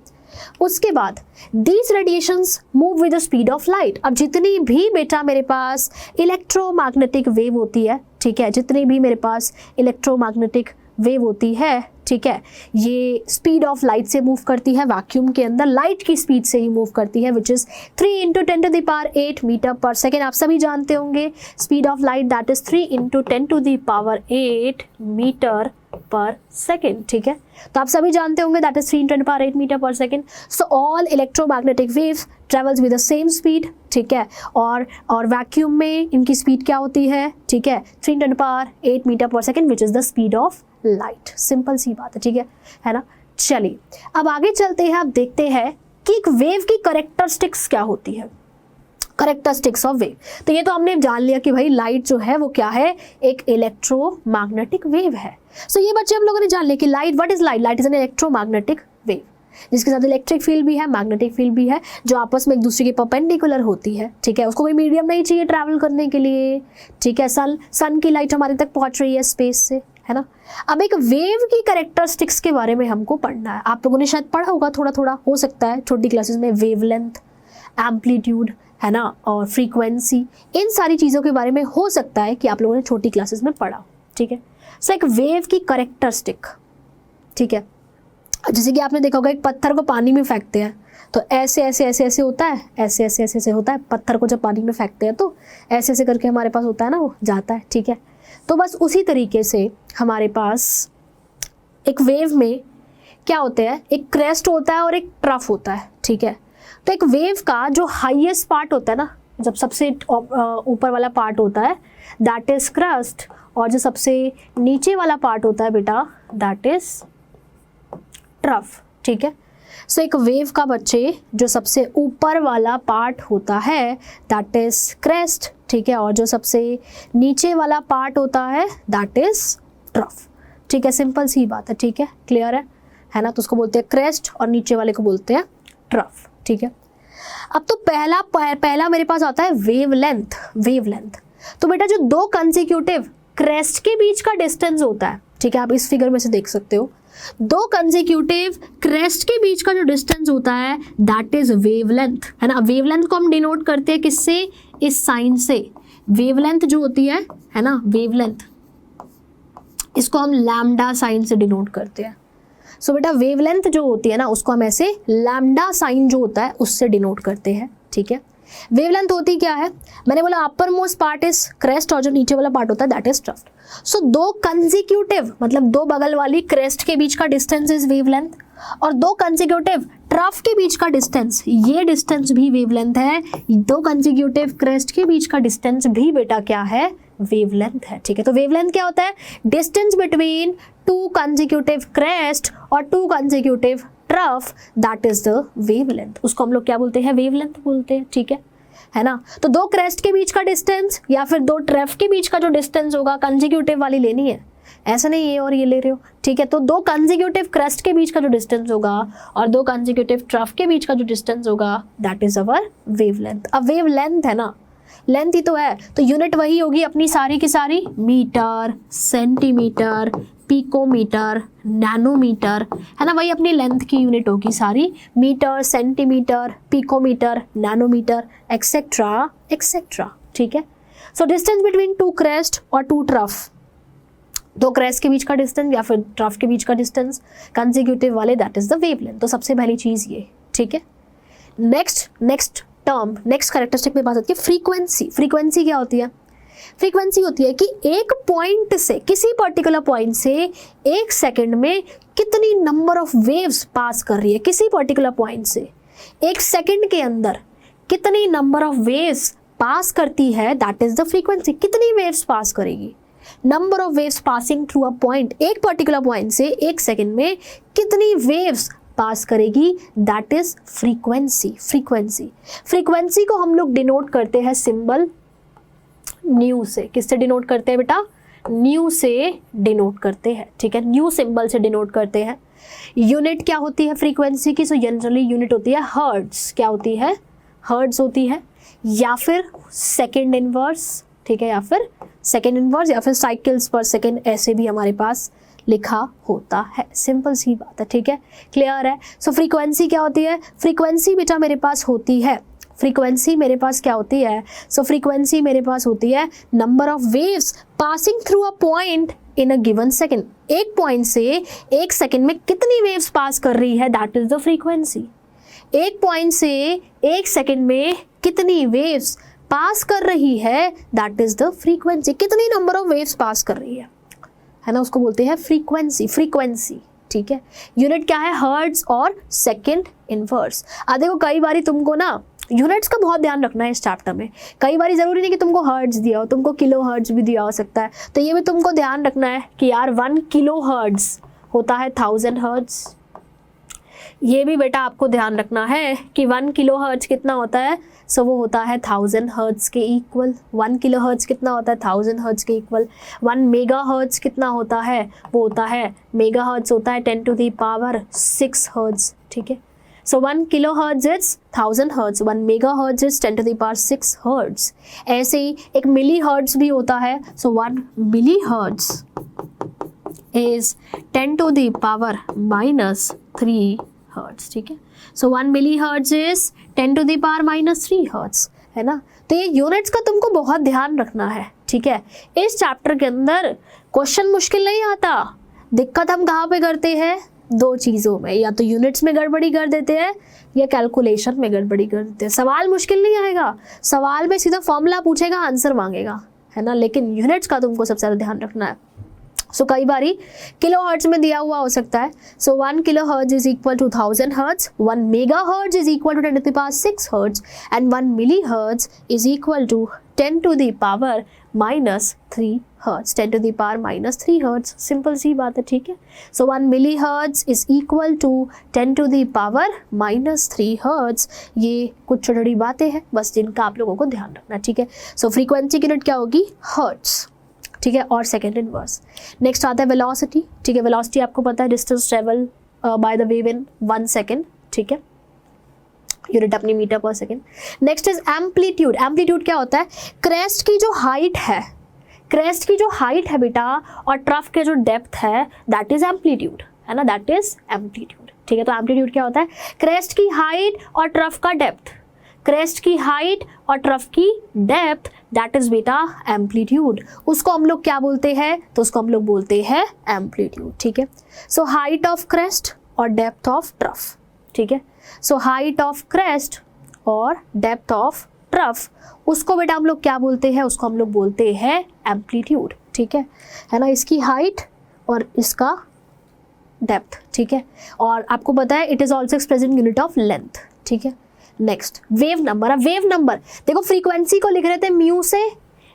S1: उसके बाद these radiations move with the speed of light. अब जितनी भी बेटा मेरे पास इलेक्ट्रोमैग्नेटिक वेव होती है, ठीक है, जितनी भी मेरे पास इलेक्ट्रोमैग्नेटिक वेव होती है, ठीक है, ये स्पीड ऑफ लाइट से मूव करती है वैक्यूम के अंदर, लाइट की स्पीड से ही मूव करती है, विच इज 3 × 10⁸ मीटर पर सेकेंड। आप सभी जानते होंगे speed of light that is 3 × 10⁸ metre पर सेकेंड, ठीक है। तो आप सभी जानते होंगे दैट इज 3 × 10⁸ मीटर पर second. So all electromagnetic waves travels with the same speed, ठीक है। और वैक्यूम में इनकी स्पीड क्या होती है, ठीक है, 3 × 10⁸ मीटर पर second, which is the speed of light. Simple सी बात है, ठीक है ना। चलिए अब आगे चलते हैं, अब देखते हैं कि एक वेव की कैरेक्टरिस्टिक्स क्या होती है, कैरेक्टरिस्टिक्स ऑफ वेव। तो ये तो हमने जान लिया कि भाई लाइट जो है वो क्या है, एक इलेक्ट्रोमैग्नेटिक वेव है। सो ये बच्चे हम लोगों ने जान लिया कि light, what is light, light is an electromagnetic wave जिसके साथ इलेक्ट्रिक फील्ड भी है, मैग्नेटिक फील्ड भी है, जो आपस में एक दूसरे के परपेंडिकुलर होती है, ठीक है। उसको कोई मीडियम नहीं चाहिए ट्रैवल करने के लिए, ठीक है। सन की लाइट हमारे तक पहुंच रही है स्पेस से, है ना। अब एक वेव की कैरेक्टरिस्टिक्स के बारे में हमको पढ़ना है। आप लोगों ने शायद पढ़ा होगा, थोड़ा थोड़ा हो सकता है छोटी क्लासेस में, वेवलेंथ, एम्पलीट्यूड, है ना, और फ्रीक्वेंसी, इन सारी चीज़ों के बारे में हो सकता है कि आप लोगों ने छोटी क्लासेस में पढ़ा, ठीक है। सो एक वेव की कैरेक्टरिस्टिक, ठीक है, जैसे कि आपने देखा होगा एक पत्थर को पानी में फेंकते हैं तो ऐसे ऐसे ऐसे ऐसे होता है, ऐसे ऐसे ऐसे ऐसे होता है। पत्थर को जब पानी में फेंकते हैं तो ऐसे ऐसे करके हमारे पास होता है ना, वो जाता है, ठीक है। तो बस उसी तरीके से हमारे पास एक वेव में क्या होते हैं, एक क्रेस्ट होता है और एक ट्रफ होता है, ठीक है। तो एक वेव का जो हाईएस्ट पार्ट होता है ना, जब सबसे ऊपर वाला पार्ट होता है दैट इज क्रस्ट, और जो सबसे नीचे वाला पार्ट होता है बेटा दैट इज ट्रफ, ठीक है। सो एक वेव का बच्चे जो सबसे ऊपर वाला पार्ट होता है दैट इज क्रेस्ट, ठीक है, और जो सबसे नीचे वाला पार्ट होता है दैट इज ट्रफ, ठीक है। सिंपल सी बात है, ठीक है, क्लियर है ना। तो उसको बोलते हैं क्रेस्ट और नीचे वाले को बोलते हैं ट्रफ, ठीक है। अब तो पहला मेरे पास आता है वेवलेंथ। तो बेटा जो दो कंसेक्यूटिव क्रेस्ट के बीच का डिस्टेंस होता है, ठीक है, आप इस फिगर में से देख सकते हो, दो कंसेक्यूटिव क्रेस्ट के बीच का जो डिस्टेंस होता है दैट इज वेवलेंथ, है ना। वेवलेंथ को हम डिनोट करते हैं किससे, इस साइन से। वेवलेंथ जो होती है ना, वेवलेंथ, इसको हम लैम्डा साइन से डिनोट करते हैं। सो बेटा वेवलेंथ जो होती है ना, उसको हम ऐसे लैम्डा साइन जो होता है उससे डिनोट करते हैं, ठीक है। वेवलेंथ होती क्या है, मैंने बोला upper most part is crest और जो नीचे वाला पार्ट होता है दैट इज ट्रफ। सो दो कंसेक्यूटिव मतलब दो बगल वाली क्रेस्ट के बीच का डिस्टेंस इज वेवलेंथ, और दो कंसेक्यूटिव ट्रफ के बीच का डिस्टेंस, ये डिस्टेंस भी वेवलेंथ है। दो कंसेक्यूटिव क्रेस्ट के बीच का डिस्टेंस भी बेटा क्या है, वेवलेंथ है, ठीक है। तो वेवलेंथ क्या होता है, distance between two consecutive crest और two consecutive trough, that is the wavelength. उसको हम लोग क्या बोलते हैं, वेवलेंथ बोलते हैं, ठीक है ना। तो दो क्रेस्ट के बीच का डिस्टेंस या फिर दो ट्रफ के बीच का जो डिस्टेंस होगा, कंसेक्यूटिव वाली लेनी है, ऐसा नहीं ये और ये ले रहे हो, ठीक है। तो दो कंसेक्यूटिव क्रेस्ट के बीच का जो डिस्टेंस होगा और दो कंसेक्यूटिव ट्रफ के बीच का जो डिस्टेंस होगा दैट इज अवर वेवलेंथ। अब वेवलेंथ है ना, लेंथ ही तो है, तो यूनिट वही होगी अपनी सारी की सारी, मीटर, सेंटीमीटर, पिकोमीटर, नैनोमीटर, है ना, वही अपनी लेंथ की यूनिट होगी सारी, metre, centimetre, picometre, nanometre, etcetera etcetera, ठीक है। So distance between two crest और टू ट्रफ, दो क्रेस्ट के बीच का डिस्टेंस या फिर ट्रफ के बीच का डिस्टेंस कंसेक्यूटिव वाले, दैट इज द वेवलेंथ। तो सबसे पहली चीज ये, ठीक है। नेक्स्ट कैरेक्टरिस्टिक में बात आती है फ्रीक्वेंसी। फ्रीक्वेंसी क्या होती है, फ्रीक्वेंसी होती है कि एक पॉइंट से, किसी पर्टिकुलर पॉइंट से एक सेकंड में कितनी नंबर ऑफ वेव्स पास कर रही है, किसी पर्टिकुलर पॉइंट से एक सेकंड के अंदर कितनी नंबर ऑफ वेव्स पास करती है, दैट इज द फ्रीक्वेंसी। कितनी वेव्स पास करेगी, number of waves passing through a point, एक पर्टिकुलर पॉइंट से एक सेकंड में कितनी वेव्स पास करेगी, दैट इज फ्रीक्वेंसी। फ्रीक्वेंसी को हम लोग डिनोट करते हैं सिंबल न्यू से। किससे डिनोट करते हैं बेटा? न्यू से डिनोट करते हैं, ठीक है, न्यू सिंबल से डिनोट करते हैं। यूनिट क्या होती है फ्रीक्वेंसी की? सो जनरली यूनिट होती है हर्ट्ज। क्या होती है? हर्ट्ज होती है, या फिर सेकेंड इनवर्स, ठीक है, या फिर सेकेंड इनवर्स, या फिर साइकिल्स पर सेकेंड, ऐसे भी हमारे पास लिखा होता है। सिंपल सी बात है, ठीक है, क्लियर है। सो फ्रीक्वेंसी क्या होती है? फ्रीक्वेंसी बेटा मेरे पास होती है, फ्रीक्वेंसी मेरे पास क्या होती है? सो फ्रीक्वेंसी मेरे पास होती है number of waves passing through a point in a given second. एक पॉइंट से एक सेकेंड में कितनी वेव्स पास कर रही है, दैट इज द फ्रीक्वेंसी। एक पॉइंट से एक सेकेंड में कितनी वेव्स पास कर रही है, दैट इज द फ्रीक्वेंसी। कितनी नंबर ऑफ वेव्स पास कर रही है ना, उसको बोलते हैं फ्रीक्वेंसी, ठीक है। यूनिट क्या है? हर्ट्ज और सेकेंड इनवर्स। देखो कई बारी तुमको ना यूनिट्स का बहुत ध्यान रखना है इस चैप्टर में। कई बारी जरूरी नहीं कि तुमको हर्ट्ज दिया हो, तुमको किलो हर्ट्ज भी दिया हो सकता है, तो ये भी तुमको ध्यान रखना है कि यार 1 किलो हर्ट्ज होता है 1000 हर्ट्ज। ये भी बेटा आपको ध्यान रखना है कि 1 किलो हर्ट्ज कितना होता है, सो वो होता है 1000 हर्ट्ज के इक्वल। 1 किलो हर्ट्ज कितना होता है? 1000 हर्ट्ज के इक्वल। 1 मेगा हर्ट्ज कितना होता है? वो होता है, मेगा हर्ट्ज होता है 10 टू द पावर 6 हर्ट्ज, ठीक है। So 1 kilo hertz is 1000 hertz, 1 mega hertz is 10 to the power 6 hertz. ऐसे ही एक मिली हर्ट्ज भी होता है, so 1 milli hertz is 10 to the power -3 hertz, ठीक है। So 1 milli hertz is 10 to the power -3 hertz, है ना। तो ये यूनिट्स का तुमको बहुत ध्यान रखना है, ठीक है। इस चैप्टर के अंदर क्वेश्चन मुश्किल नहीं आता। दिक्कत हम कहाँ पे करते हैं? 2 चीज़ों में, या तो यूनिट्स में गड़बड़ी कर देते हैं या कैलकुलेशन में गड़बड़ी कर देते हैं। सवाल मुश्किल नहीं आएगा, सवाल में सीधा फॉर्मूला पूछेगा, आंसर मांगेगा, है ना, लेकिन यूनिट्स का तुमको सबसे ज़्यादा ध्यान रखना है। सो कई बारी किलो हर्ट्ज में दिया हुआ हो सकता है, so 1 kilo hertz is equal to 1000 hertz, 1 mega hertz is equal to 10 to the power 6 hertz, and 1 milli hertz is equal to 10 to the power -3 hertz, 10 to the power -3 hertz. Simple सी बात है, ठीक है। So 1 milli hertz is equal to 10 to the power -3 hertz. ये कुछ छोटी छोटी बातें हैं बस जिनका आप लोगों को ध्यान रखना, ठीक है। सो फ्रीक्वेंसी की यूनिट क्या होगी? हर्ट्ज, ठीक है, और सेकेंड इनवर्स। नेक्स्ट आता है वेलोसिटी, ठीक है। वेलोसिटी आपको पता है, distance travel by the wave in 1 second, ठीक है, यूनिट अपनी मीटर पर second. Next is amplitude. Amplitude क्या होता है? क्रेस्ट की जो हाइट है, क्रेस्ट की जो हाइट है बेटा, और ट्रफ के जो डेप्थ है, दैट इज एम्पलीट्यूड, है ना, दैट इज एम्पलीट्यूड, ठीक है। तो एम्पलीट्यूड क्या होता है? क्रेस्ट की हाइट और ट्रफ का डेप्थ, क्रेस्ट की हाइट और ट्रफ की डेप्थ, दैट इज बेटा एम्पलीट्यूड। उसको हम लोग क्या बोलते हैं? तो उसको हम लोग बोलते हैं एम्पलीट्यूड, ठीक है। सो हाइट ऑफ क्रेस्ट और डेप्थ ऑफ ट्रफ, ठीक है। सो हाइट ऑफ क्रेस्ट और डेप्थ ऑफ ट्रफ, उसको बेटा हम लोग क्या बोलते हैं? उसको हम लोग बोलते हैं एम्पलीट्यूड, ठीक है ना। इसकी हाइट और इसका डेप्थ, ठीक है। और आपको पता है it is also expressed in unit of length, ठीक है। Next wave number. अब वेव नंबर देखो, फ्रीक्वेंसी को लिख रहे थे म्यू से,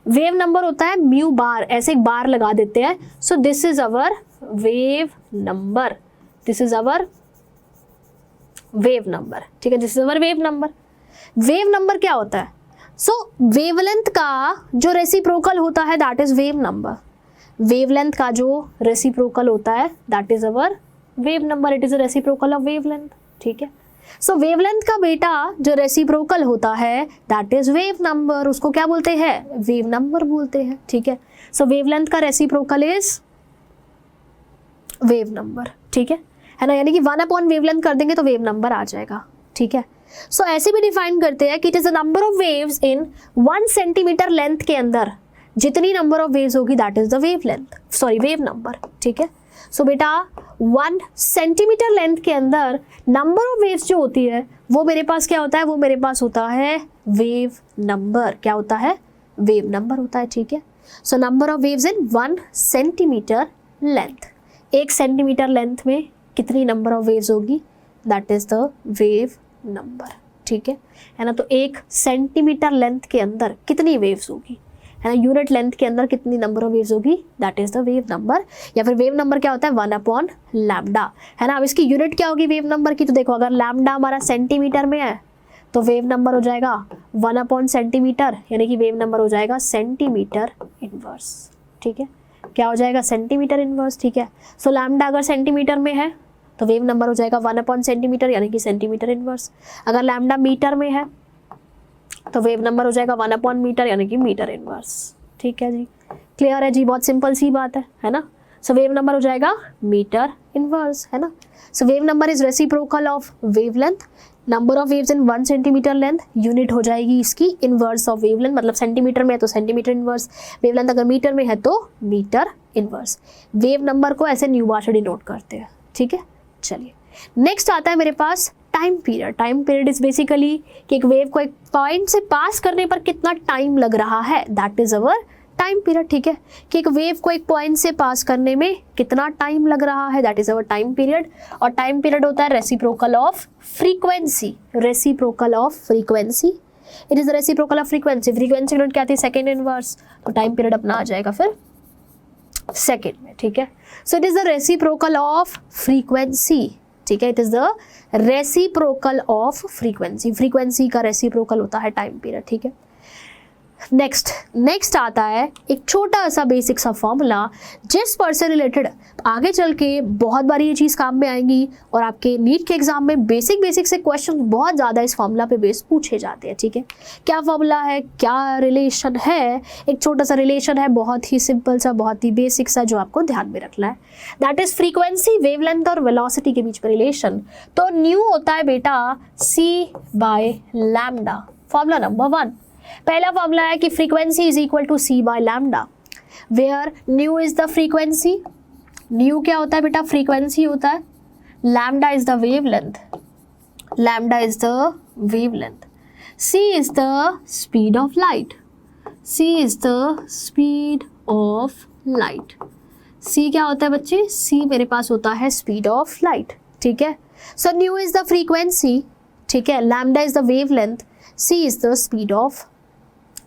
S1: वेव नंबर होता है म्यू बार, ऐसे एक बार लगा देते हैं। So this is our wave number, this is our wave number, ठीक है, this is our wave number. Wave number क्या होता है? सो वेवलेंथ का जो रेसिप्रोकल होता है, that is wave number. Wavelength का जो रेसिप्रोकल होता है, that is our wave number, it is a reciprocal of wavelength, ठीक है। सो वेवलेंथ का बेटा जो रेसिप्रोकल होता है, दैट इज वेव नंबर, उसको क्या बोलते हैं? वेव नंबर बोलते हैं, ठीक है। सो वेवलेंथ का रेसिप्रोकल इज वेव नंबर, ठीक है ना, यानी कि 1/, वेवलेंथ कर देंगे तो वेव नंबर आ जाएगा, ठीक है। सो ऐसे भी डिफाइन करते हैं कि it is the number of waves in 1 centimetre length के अंदर जितनी नंबर ऑफ वेव्स होगी, that is the wave length, sorry wave number, ठीक है। सो बेटा 1 सेंटीमीटर लेंथ के अंदर नंबर ऑफ वेव्स जो होती है वो मेरे पास क्या होता है? वो मेरे पास होता है वेव नंबर। क्या होता है? वेव नंबर होता है, ठीक है। So number of waves in 1 centimetre length, 1 centimetre length में कितनी नंबर ऑफ वेव्स होगी, that is the wave number, ठीक है ना। तो 1 सेंटीमीटर लेंथ के अंदर कितनी वेव्स होगी, है ना, यूनिट लेंथ के अंदर कितनी नंबर ऑफ वेव्स होगी, that is the wave number. या फिर वेव नंबर क्या होता है, 1/λ, है ना। अब इसकी यूनिट क्या होगी वेव नंबर की, तो देखो अगर लैम्डा हमारा सेंटीमीटर में है तो वेव नंबर हो जाएगा 1 सेंटीमीटर, यानी कि वेव नंबर हो जाएगा सेंटीमीटर इनवर्स, ठीक है। क्या हो जाएगा, सेंटीमीटर इनवर्स, ठीक है। सो लैम्डा अगर सेंटीमीटर में है तो वेव नंबर हो जाएगा 1 सेंटीमीटर, यानी कि सेंटीमीटर इनवर्स। अगर लैम्डा मीटर में है तो वेव नंबर हो जाएगा 1 मीटर, यानी कि मीटर इनवर्स, ठीक है जी। क्लियर है जी, बहुत सिंपल सी बात है ना। सो वेव नंबर हो जाएगा मीटर इनवर्स, है ना। So wave number is reciprocal of wavelength, number of waves in 1 centimetre length, unit हो जाएगी इसकी इनवर्स ऑफ वेवलेंथ, मतलब सेंटीमीटर में है तो सेंटीमीटर इनवर्स, वेवलेंथ अगर मीटर में है तो मीटर इनवर्स। वेव नंबर को ऐसे न्यू बार से डिनोट करते हैं, ठीक है। चलिए नेक्स्ट आता है मेरे पास time period. Time period is basically कि एक वेव को एक पॉइंट से पास करने पर कितना टाइम लग रहा है, that is our time period, ठीक है। कि एक वेव को एक पॉइंट से पास करने में कितना टाइम लग रहा है, that is our time period. और टाइम पीरियड होता है reciprocal of frequency, reciprocal of frequency, it is reciprocal of frequency. Frequency unit क्या आती है, सेकेंड इनवर्स, तो टाइम पीरियड अपना आ जाएगा फिर सेकेंड में, ठीक है। सो it is the reciprocal of frequency, ठीक है। It is the reciprocal of frequency, frequency का रेसिप्रोकल होता है टाइम पीरियड, ठीक है। नेक्स्ट आता है एक छोटा सा बेसिक सा फॉर्मूला जिस पर से रिलेटेड आगे चल के बहुत बार ये चीज़ काम में आएंगी और आपके नीट के एग्जाम में बेसिक से क्वेश्चन बहुत ज़्यादा इस फॉर्मूला पे बेस पूछे जाते हैं, ठीक है। क्या फॉर्मूला है, क्या रिलेशन है, एक छोटा सा रिलेशन है, बहुत ही सिंपल सा, बहुत ही बेसिक सा, जो आपको ध्यान में रखना है, दैट इज फ्रीक्वेंसी, वेवलेंथ और वेलोसिटी के बीच में रिलेशन। तो न्यू होता है बेटा c/λ, फॉर्मूला नंबर 1। पहला फॉर्मूला है कि frequency is equal to c/λ, where nu is the frequency. Nu क्या होता है बेटा, फ्रीक्वेंसी होता है, lambda is the wavelength, lambda is the wavelength, c is the speed of light, c is the speed of light. c क्या होता है बच्चे, c मेरे पास होता है स्पीड ऑफ लाइट, ठीक है। So new is the frequency, ठीक है, lambda is the wavelength, c is the speed of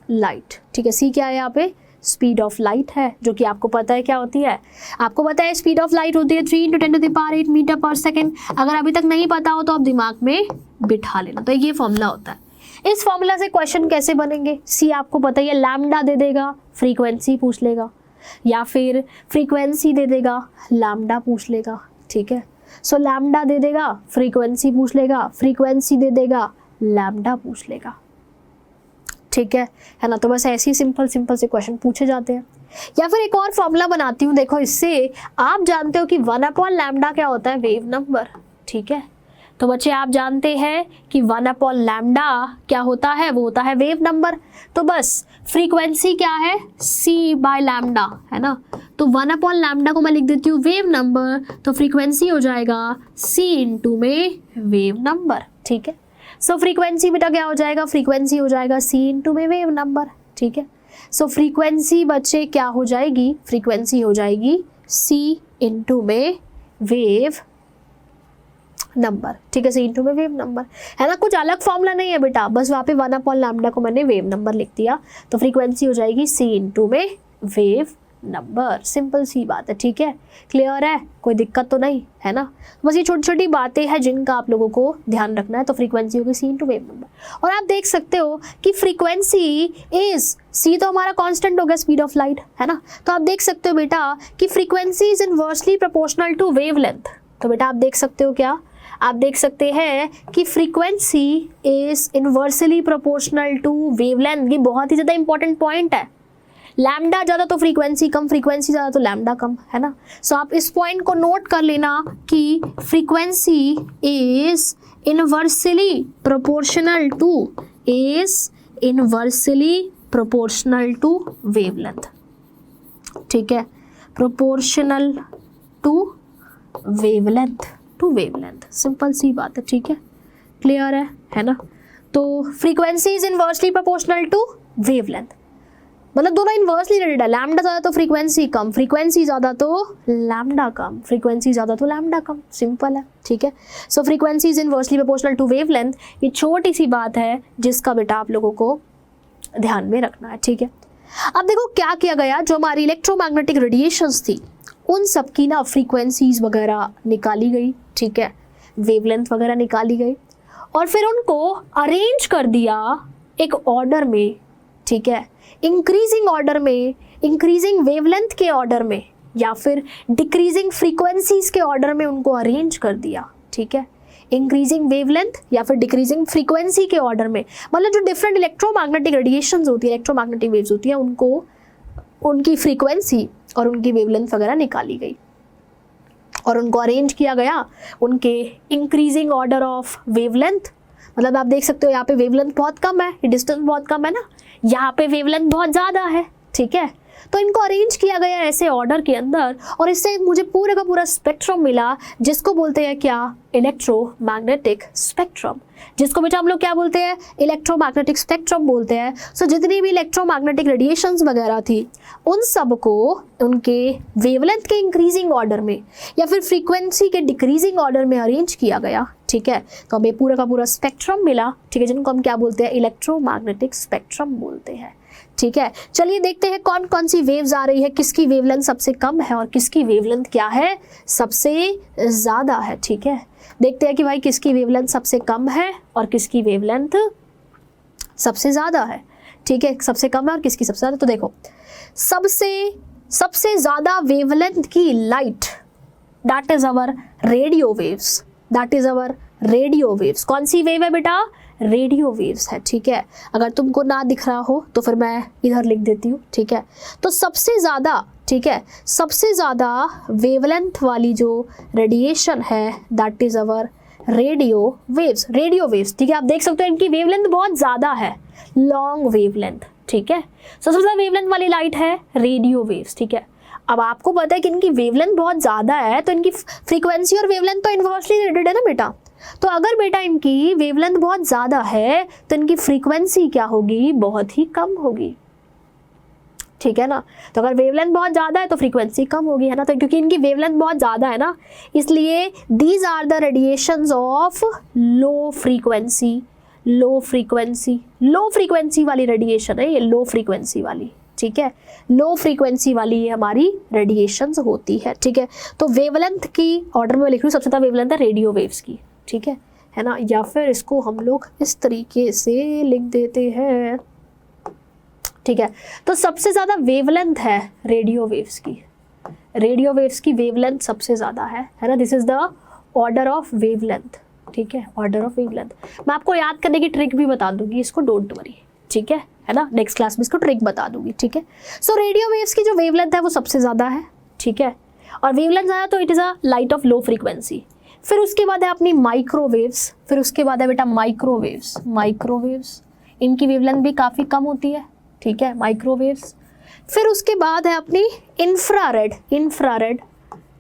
S1: light, ठीक है। c क्या है यहाँ पे, स्पीड ऑफ लाइट है, जो कि आपको पता है क्या होती है, आपको पता है स्पीड ऑफ लाइट होती है 3 × 10⁸ मीटर पर सेकेंड। अगर अभी तक नहीं पता हो तो आप दिमाग में बिठा लेना, तो ये फॉर्मूला होता है। इस फॉर्मूला से क्वेश्चन कैसे बनेंगे, c आपको पता ही है, लैम्डा दे देगा, फ्रीक्वेंसी पूछ लेगा, या फिर फ्रीक्वेंसी दे देगा, लैम्डा पूछ लेगा, ठीक है। सो लैम्डा दे देगा, फ्रीक्वेंसी पूछ लेगा, फ्रीक्वेंसी दे देगा, लैम्डा पूछ लेगा, ठीक है ना। तो बस ऐसे ही सिंपल से क्वेश्चन पूछे जाते हैं। या फिर एक और फॉर्मूला बनाती हूँ, देखो इससे आप जानते हो कि 1/λ क्या होता है, वेव नंबर, ठीक है। तो बच्चे आप जानते हैं कि 1/λ क्या होता है, वो होता है वेव नंबर। तो बस फ्रीक्वेंसी क्या है, c/λ, है ना। तो 1/λ को मैं लिख देती हूँ वेव नंबर, तो फ्रीक्वेंसी हो जाएगा c × में वेव नंबर, ठीक है। सो फ्रीक्वेंसी बेटा क्या हो जाएगा, फ्रीक्वेंसी हो जाएगा c × में वेव नंबर, ठीक है। सो फ्रीक्वेंसी बच्चे क्या हो जाएगी, फ्रीक्वेंसी हो जाएगी c × में वेव नंबर, ठीक है, c × में वेव नंबर, है ना। कुछ अलग फॉर्मूला नहीं है बेटा, बस वहाँ पे 1/λ को मैंने वेव नंबर लिख दिया, तो फ्रीक्वेंसी हो जाएगी c × में वेव नंबर, सिंपल सी बात है, ठीक है। क्लियर है, कोई दिक्कत तो नहीं है ना। बस ये छोटी छोटी बातें हैं जिनका आप लोगों को ध्यान रखना है। तो फ्रीक्वेंसी होगी c × वेव नंबर। और आप देख सकते हो कि फ्रीक्वेंसी इज, c तो हमारा कांस्टेंट हो गया, स्पीड ऑफ लाइट, है ना। तो आप देख सकते हो बेटा कि frequency is inversely proportional to wavelength. तो बेटा आप देख सकते हो क्या, आप देख सकते हैं कि frequency is inversely proportional to wavelength. ये बहुत ही ज़्यादा इंपॉर्टेंट पॉइंट है, लैम्डा ज़्यादा तो फ्रीक्वेंसी कम, फ्रीक्वेंसी ज़्यादा तो लैम्डा कम, है ना। सो आप इस पॉइंट को नोट कर लेना कि frequency is inversely proportional to wavelength, ठीक है, प्रोपोर्शनल टू वेवलेंथ, सिंपल सी बात है, ठीक है। क्लियर है ना। तो frequency is inversely proportional to wavelength. मतलब दोनों इनवर्सली रिलेटेड है, लैम्डा ज़्यादा तो फ्रीक्वेंसी कम, फ्रीक्वेंसी ज़्यादा तो लैम्डा कम, फ्रीक्वेंसी ज़्यादा तो लैम्डा कम, सिंपल है, ठीक है। So frequency is inversely proportional to wavelength. ये छोटी सी बात है जिसका बेटा आप लोगों को ध्यान में रखना है, ठीक है। अब देखो क्या किया गया, जो हमारी इलेक्ट्रोमैग्नेटिक रेडिएशंस थी उन सब की ना फ्रीक्वेंसीज वगैरह निकाली गई, ठीक है, वेवलेंथ वगैरह निकाली गई और फिर उनको अरेंज कर दिया एक ऑर्डर में, ठीक है, इंक्रीजिंग ऑर्डर में, इंक्रीजिंग वेवलेंथ के ऑर्डर में या फिर डिक्रीजिंग फ्रीक्वेंसीज के ऑर्डर में उनको अरेंज कर दिया, ठीक है, इंक्रीजिंग वेवलेंथ या फिर डिक्रीजिंग फ्रीक्वेंसी के ऑर्डर में। मतलब जो डिफरेंट इलेक्ट्रोमैग्नेटिक रेडिएशंस होती है, इलेक्ट्रोमैग्नेटिक वेव्स होती है, उनको उनकी फ्रीक्वेंसी और उनकी वेवलेंथ वगैरह निकाली गई और उनको अरेंज किया गया उनके इंक्रीजिंग ऑर्डर ऑफ वेवलेंथ। मतलब आप देख सकते हो यहाँ पे वेवलेंथ बहुत कम है, ये डिस्टेंस बहुत कम है ना, यहाँ पे वेवलेंथ बहुत ज़्यादा है, ठीक है। तो इनको अरेंज किया गया ऐसे ऑर्डर के अंदर और इससे मुझे पूरे का पूरा स्पेक्ट्रम मिला, जिसको बोलते हैं क्या, इलेक्ट्रोमैग्नेटिक स्पेक्ट्रम, जिसको बेटा हम लोग क्या बोलते हैं, इलेक्ट्रोमैग्नेटिक स्पेक्ट्रम बोलते हैं। सो जितनी भी इलेक्ट्रोमैग्नेटिक रेडिएशंस वगैरह थी उन सब को उनके वेवलेंथ के इंक्रीजिंग ऑर्डर में या फिर फ्रीक्वेंसी के डिक्रीजिंग ऑर्डर में अरेंज किया गया, ठीक है। तो हमें पूरा का पूरा स्पेक्ट्रम मिला, ठीक है, जिनको हम क्या बोलते हैं, इलेक्ट्रोमैग्नेटिक स्पेक्ट्रम बोलते हैं, ठीक है। चलिए देखते हैं कौन कौन सी वेव्स आ रही है, किसकी वेवलेंथ सबसे कम है और किसकी वेवलेंथ क्या है, सबसे ज़्यादा है, ठीक है। देखते हैं कि भाई किसकी वेवलेंथ सबसे कम है और किसकी वेवलेंथ सबसे ज़्यादा है, ठीक है, सबसे कम है और किसकी सबसे ज़्यादा। तो देखो सबसे ज़्यादा वेवलेंथ की light, that is our radio waves, that is our radio waves. कौन सी वेव है बेटा, रेडियो वेव्स है, ठीक है। अगर तुमको ना दिख रहा हो तो फिर मैं इधर लिख देती हूँ, ठीक है। तो सबसे ज़्यादा, ठीक है, सबसे ज़्यादा वेवलेंथ वाली जो रेडिएशन है that is our radio waves, radio waves, ठीक है। आप देख सकते हो इनकी वेवलेंथ बहुत ज़्यादा है, लॉन्ग वेवलेंथ, ठीक है। सबसे ज़्यादा वेवलेंथ वाली लाइट है रेडियो वेव्स, ठीक है। अब आपको पता है कि इनकी वेवलेंथ बहुत ज़्यादा है तो इनकी फ्रीक्वेंसी और वेवलेंथ तो इनवर्सली रिलेटेड है ना बेटा। तो अगर बेटा इनकी वेवलेंथ बहुत ज़्यादा है तो इनकी फ्रीक्वेंसी क्या होगी, बहुत ही कम होगी, ठीक है ना। तो अगर वेवलेंथ बहुत ज़्यादा है तो फ्रीक्वेंसी कम होगी, है ना। तो क्योंकि इनकी वेवलेंथ बहुत ज़्यादा है ना, इसलिए these are the radiations of low frequency, low frequency वाली रेडिएशन है ये, लो फ्रीक्वेंसी वाली, ठीक है, लो फ्रीक्वेंसी वाली ये हमारी रेडिएशंस होती है, ठीक है। तो वेवलेंथ की ऑर्डर में लिख रही हूँ, सबसे ज़्यादा वेवलेंथ है रेडियो वेव्स की, ठीक है ना। या फिर इसको हम लोग इस तरीके से लिख देते हैं, ठीक है। तो सबसे ज़्यादा वेवलेंथ है रेडियो वेव्स की, रेडियो वेव्स की वेवलेंथ सबसे ज़्यादा है ना। This is the order of wavelength, ठीक है, ऑर्डर ऑफ वेवलेंथ। मैं आपको याद करने की ट्रिक भी बता दूंगी, इसको डोंट वरी, ठीक है ना। नेक्स्ट क्लास में इसको ट्रिक बता दूंगी, ठीक है। सो रेडियो वेव्स की जो वेवलेंथ है वो सबसे ज़्यादा है, ठीक है। और वेवलेंथ ज़्यादा तो it is a light of low frequency. फिर उसके बाद है अपनी माइक्रोवेव्स, फिर उसके बाद है बेटा माइक्रोवेव्स, इनकी वेवलेंथ भी काफ़ी कम होती है, ठीक है, माइक्रोवेव्स। फिर उसके बाद है अपनी इंफ्रारेड,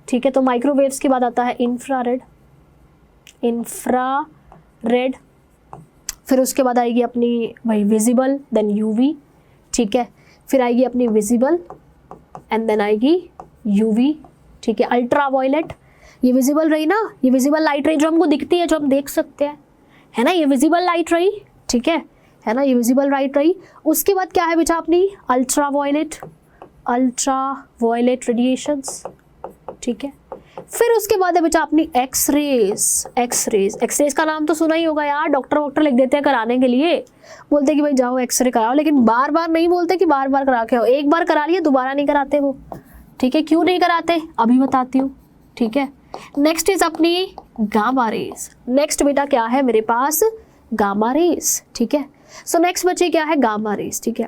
S1: ठीक है। तो माइक्रोवेव्स के बाद आता है इंफ्रारेड, फिर उसके बाद आएगी अपनी वही विजिबल, देन यूवी, ठीक है। फिर आएगी अपनी विजिबल एंड देन आएगी यूवी, ठीक है। अल्ट्रावायलेट, ये विजिबल रही ना, ये विजिबल लाइट रही जो हमको दिखती है, जो हम देख सकते हैं, है ना, ये विजिबल लाइट रही, ठीक है ना, ये विजिबल लाइट रही। उसके बाद क्या है बेटा अपनी अल्ट्रावायलेट रेडिएशंस, ठीक है। फिर उसके बाद है बेटा अपनी एक्सरेज का नाम तो सुना ही होगा यार, डॉक्टर लिख देते हैं कराने के लिए, बोलते हैं कि भाई जाओ एक्सरे कराओ, लेकिन बार बार नहीं बोलते कि बार बार करा के आओ, एक बार करा लिया दोबारा नहीं कराते वो, ठीक है। क्यों नहीं कराते अभी बताती हूँ, ठीक है। नेक्स्ट इज अपनी गामा रेज, नेक्स्ट बेटा क्या है मेरे पास, गामा रेज, ठीक है। सो नेक्स्ट बच्चे क्या है, गामा रेज, ठीक है।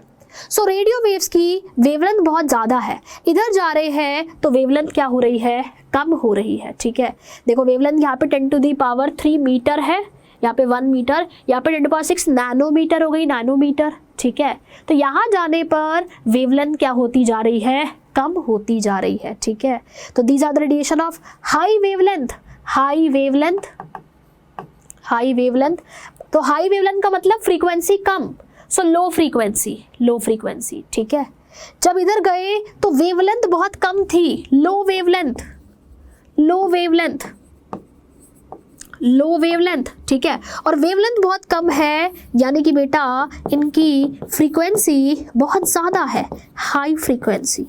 S1: सो रेडियो वेव्स की वेवलेंथ बहुत ज़्यादा है, इधर जा रहे हैं तो वेवलेंथ क्या हो रही है, कम हो रही है, ठीक है। देखो वेवलेंथ यहाँ पे 10⁻³ मीटर है, यहाँ पे 1 मीटर, यहाँ पे 10⁻6 नैनोमीटर हो गई, नैनोमीटर, ठीक है। तो यहाँ जाने पर वेवलेंथ क्या होती जा रही है, कम होती जा रही है, ठीक है। तो these are the radiation of high wavelength. तो हाई वेवलेंथ का मतलब फ्रीक्वेंसी कम, सो लो फ्रीक्वेंसी, ठीक है। जब इधर गए तो वेवलेंथ बहुत कम थी, लो वेवलेंथ, ठीक है, और वेवलेंथ बहुत कम है यानी कि बेटा इनकी फ्रीक्वेंसी बहुत ज़्यादा है, हाई फ्रीक्वेंसी,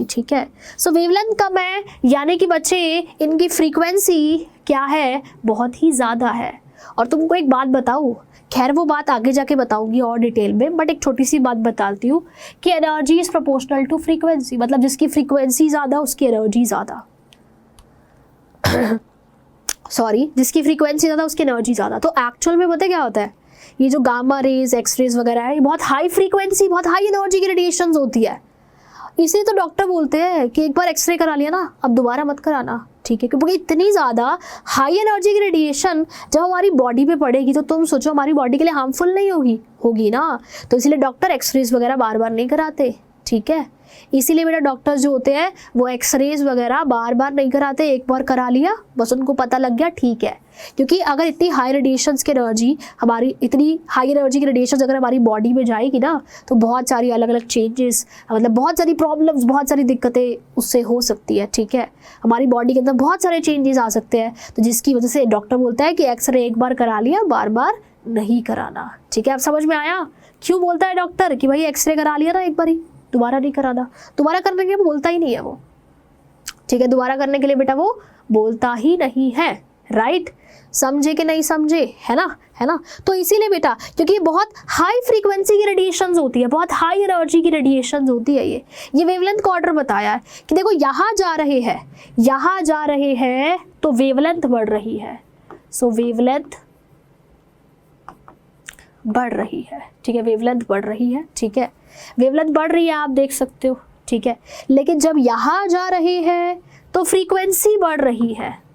S1: ठीक है। सो वेवलेंथ कम है यानी कि बच्चे इनकी फ्रीक्वेंसी क्या है, बहुत ही ज़्यादा है। और तुमको एक बात बताऊँ, खैर वो बात आगे जाके बताऊंगी और डिटेल में, बट एक छोटी सी बात बताती हूँ कि energy is proportional to frequency, मतलब जिसकी फ्रीक्वेंसी ज़्यादा उसकी एनर्जी ज़्यादा जिसकी फ्रीक्वेंसी ज़्यादा उसकी एनर्जी ज़्यादा। तो एक्चुअल में पता क्या होता है, ये जो गामा रेज, एक्सरेज वगैरह है, ये बहुत हाई फ्रीक्वेंसी, बहुत हाई एनर्जी की रेडिएशंस होती है। इसीलिए तो डॉक्टर बोलते हैं कि एक बार एक्सरे करा लिया ना, अब दोबारा मत कराना, ठीक है, क्योंकि इतनी ज़्यादा हाई एनर्जी की रेडिएशन जब हमारी बॉडी पे पड़ेगी तो तुम सोचो हमारी बॉडी के लिए हार्मफुल नहीं होगी ना। तो इसीलिए डॉक्टर एक्सरेज वगैरह बार बार नहीं कराते, ठीक है। इसीलिए मेरा डॉक्टर्स जो होते हैं वो एक्सरेज वगैरह बार बार नहीं कराते, एक बार करा लिया बस, उनको पता लग गया ठीक है। क्योंकि अगर इतनी हाई रेडिएशंस की एनर्जी हमारी, इतनी हाई एनर्जी की रेडिएशंस अगर हमारी बॉडी में जाएगी ना, तो बहुत सारी अलग अलग चेंजेस, मतलब बहुत सारी प्रॉब्लम्स, बहुत सारी दिक्कतें उससे हो सकती है, ठीक है। हमारी बॉडी के अंदर बहुत सारे चेंजेस आ सकते हैं, तो जिसकी वजह से डॉक्टर बोलता है कि एक्सरे एक बार करा लिया, बार बार नहीं कराना, ठीक है। अब समझ में आया क्यों बोलता है डॉक्टर कि भाई एक्सरे करा लिया ना एक बारी, दोबारा नहीं कराना। दोबारा करने के लिए बोलता ही नहीं है वो, ठीक है, दोबारा करने के लिए बेटा वो बोलता ही नहीं है, राइट। समझे कि नहीं समझे, है ना। तो इसीलिए बेटा क्योंकि बहुत हाई फ्रीक्वेंसी की रेडिएशंस होती है, बहुत हाई एनर्जी की रेडिएशंस होती है, ये वेवलेंथ का ऑर्डर बताया है कि देखो यहाँ जा रहे हैं तो वेवलेंथ बढ़ रही है, सो वेवलेंथ बढ़ रही है, ठीक है, वेवलेंथ बढ़ रही है, ठीक है, वेवलेंथ बढ़ रही है, आप देख सकते हो, ठीक है। लेकिन जब यहाँ जा रहे हैं तो फ्रीक्वेंसी बढ़ रही है,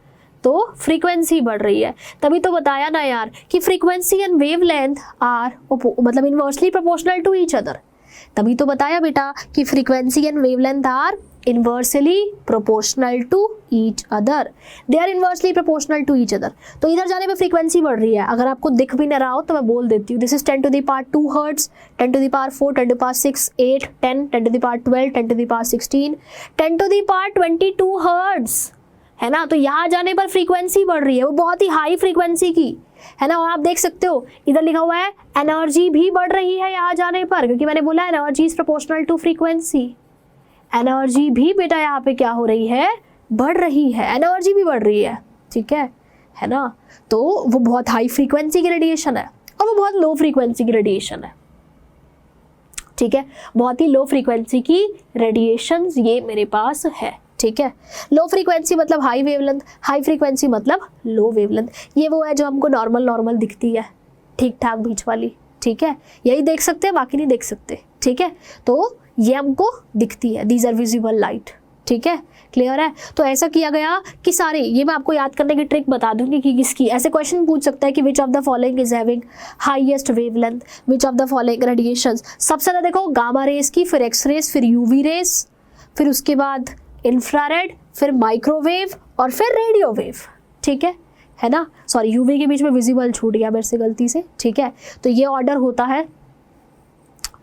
S1: तभी तो बताया ना यार कि फ्रीक्वेंसी एंड वेवलेंथ आर मतलब inversely proportional to each other. तभी तो बताया बेटा कि frequency and wavelength are inversely proportional to each other, they are inversely proportional to each other. तो इधर जाने पे फ्रीक्वेंसी बढ़ रही है, अगर आपको दिख भी ना रहा हो तो मैं बोल देती हूँ, this is 10 to the power 2 hertz, 10 to the power 4, 10 to the power 6, 8, 10, 10 to the power 12, 10 to the power 16, 10 to the power 22 hertz, है ना। तो यहाँ जाने पर फ्रीक्वेंसी बढ़ रही है, वो बहुत ही हाई फ्रीक्वेंसी की, है ना। और आप देख सकते हो इधर लिखा हुआ है एनर्जी भी बढ़ रही है यहाँ जाने पर, क्योंकि मैंने बोला energy is proportional to frequency. Energy भी बेटा यहाँ पे क्या हो रही है, बढ़ रही है, एनर्जी भी बढ़ रही है, ठीक है ना। तो वो बहुत हाई फ्रीक्वेंसी की रेडिएशन है और वो बहुत लो फ्रीक्वेंसी की रेडिएशन है, ठीक है, बहुत ही लो फ्रीक्वेंसी की रेडिएशन ये मेरे पास है, ठीक है। लो फ्रीक्वेंसी मतलब हाई वेवलेंथ, हाई फ्रीक्वेंसी मतलब लो वेवलेंथ। ये वो है जो हमको नॉर्मल दिखती है, ठीक ठाक बीच वाली, ठीक है, यही देख सकते हैं, बाकी नहीं देख सकते, ठीक है। तो ये हमको दिखती है, दीज आर विजिबल लाइट, ठीक है, क्लियर है। तो ऐसा किया गया कि सारे, ये मैं आपको याद करने की ट्रिक बता दूंगी कि किसकी, ऐसे क्वेश्चन पूछ सकता है कि विच of the following is having highest wavelength, which of the following radiations. सबसे ज़्यादा देखो गामा रेज की, फिर एक्स रेज, फिर यूवी रेज, फिर उसके बाद इंफ्रारेड, फिर माइक्रोवेव और फिर रेडियो वेव, ठीक है ना। सॉरी, यूवी के बीच में विजिबल छूट गया मेरे से गलती से, ठीक है। तो ये ऑर्डर होता है,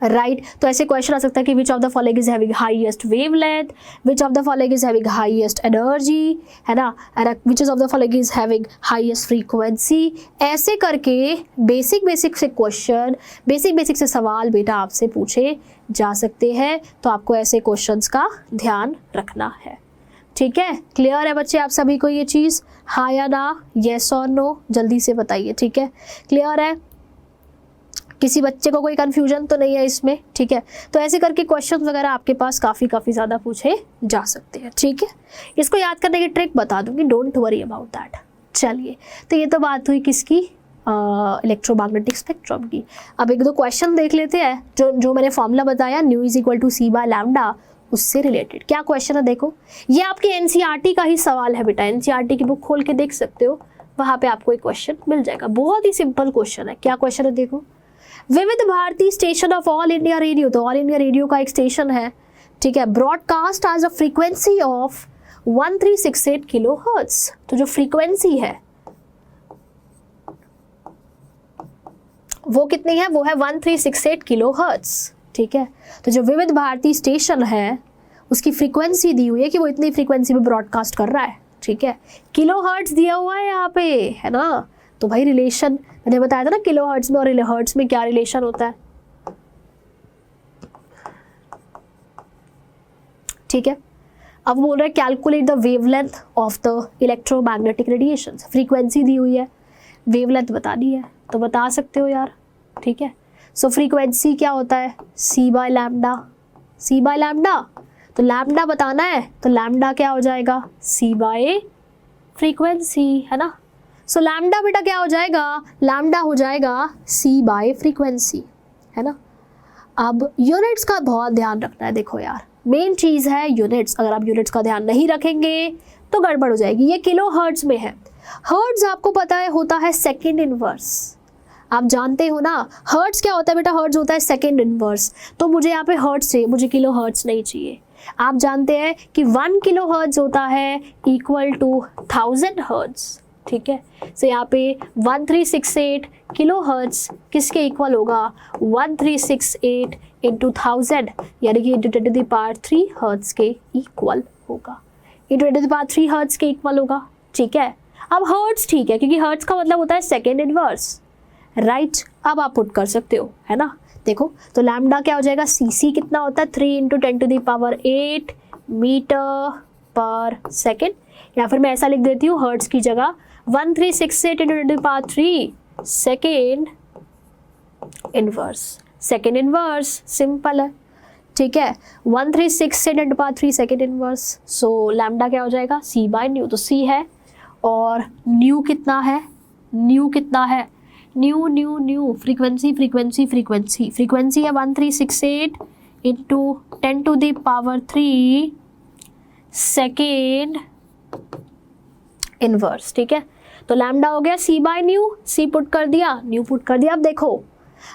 S1: राइट। तो ऐसे क्वेश्चन आ सकता है कि विच of the following is having highest wavelength, which of the following is having highest energy, है ना, विच of the following is having highest frequency. ऐसे करके बेसिक से क्वेश्चन, बेसिक से सवाल बेटा आपसे पूछे जा सकते हैं। तो आपको ऐसे क्वेश्चंस का ध्यान रखना है, ठीक है। क्लियर है बच्चे आप सभी को ये चीज़, हाँ या ना, येस और नो, जल्दी से बताइए, ठीक है। क्लियर है, किसी बच्चे को कोई कन्फ्यूजन तो नहीं है इसमें, ठीक है। तो ऐसे करके क्वेश्चन वगैरह आपके पास काफ़ी ज़्यादा पूछे जा सकते हैं, ठीक है। इसको याद करने की ट्रिक बता दूंगी, डोंट वरी अबाउट दैट। चलिए, तो ये तो बात हुई किसकी, इलेक्ट्रोमैग्नेटिक स्पेक्ट्रम की। अब एक दो क्वेश्चन देख लेते हैं, जो मैंने फॉर्मूला बताया nu is equal to c by lambda, उससे रिलेटेड क्या क्वेश्चन है देखो। ये आपके एनसीईआरटी का ही सवाल है बेटा, एनसीईआरटी की बुक खोल के देख सकते हो, वहाँ पे आपको एक क्वेश्चन मिल जाएगा, बहुत ही सिंपल क्वेश्चन है। क्या क्वेश्चन है देखो, Vividh Bharati station of All India Radio, तो ऑल इंडिया रेडियो का एक स्टेशन है, ठीक है, broadcast as a frequency of 1368 kilo hertz. तो जो फ्रीक्वेंसी है वो कितनी है, वो है 1368 किलो हर्ट्ज, ठीक है। तो जो विविध भारती स्टेशन है उसकी फ्रीक्वेंसी दी हुई है कि वो इतनी फ्रीक्वेंसी पे ब्रॉडकास्ट कर रहा है, ठीक है। किलो हर्ट्ज दिया हुआ है यहाँ पे, है ना। तो भाई रिलेशन मैंने बताया था ना, किलो हर्ट्ज में और हर्ट्ज में क्या रिलेशन होता है, ठीक है। अब बोल रहे हैं calculate the wavelength of the electromagnetic radiation. Frequency दी हुई है, वेवलेंथ बतानी है, तो बता सकते हो यार, ठीक है। सो फ्रीक्वेंसी क्या होता है, c by lambda, c by lambda. तो लैम्डा बताना है तो लैम्डा क्या हो जाएगा, सी बाय फ्रीक्वेंसी, है ना। सो लैम्डा बेटा क्या हो जाएगा, लैम्डा हो जाएगा सी बाय फ्रीक्वेंसी, है ना। अब यूनिट्स का बहुत ध्यान रखना है, देखो यार मेन चीज़ है यूनिट्स। अगर आप यूनिट्स का ध्यान नहीं रखेंगे तो गड़बड़ हो जाएगी। ये किलो हर्ट्ज में है, हर्ट्ज आपको पता है होता है सेकेंड इनवर्स, आप जानते हो ना। हर्ट्ज क्या होता है बेटा, हर्ट्ज होता है सेकेंड इनवर्स। तो मुझे यहाँ पे हर्ट्ज चाहिए, मुझे किलो हर्ट्ज नहीं चाहिए। आप जानते हैं कि 1 किलो हर्ट्ज होता है इक्वल टू 1000 हर्ट्ज, ठीक है। सो यहाँ पे 1368 किलो हर्ट्ज किसके इक्वल होगा, 1368 इंटू 1000 यानी कि इंटू 10⁻³ हर्ट्ज के इक्वल होगा, इंटू 10⁻³ हर्ट्ज के इक्वल होगा, ठीक है। अब हर्ट्ज ठीक है क्योंकि हर्ट्ज का मतलब होता है सेकेंड इनवर्स, राइट। अब आप पुट कर सकते हो, है ना। देखो तो लैम्डा क्या हो जाएगा, सी कितना होता है 3 इंटू 10⁸ मीटर पर सेकेंड, या फिर मैं ऐसा लिख देती हूँ हर्ट्ज की जगह 1368 into 10⁻³ second inverse, second inverse simple है, ठीक है। 1368 इंटू 10⁻³ सेकेंड इनवर्स। सो लैम्डा क्या हो जाएगा, सी बाय न्यू। तो सी है और न्यू कितना है, न्यू कितना है, new new new frequency frequency frequency frequency है 1368 इंटू 10⁻³ सेकेंड इनवर्स, ठीक है। तो लैम्डा हो गया सी बाय न्यू, सी पुट कर दिया, न्यू पुट कर दिया। अब देखो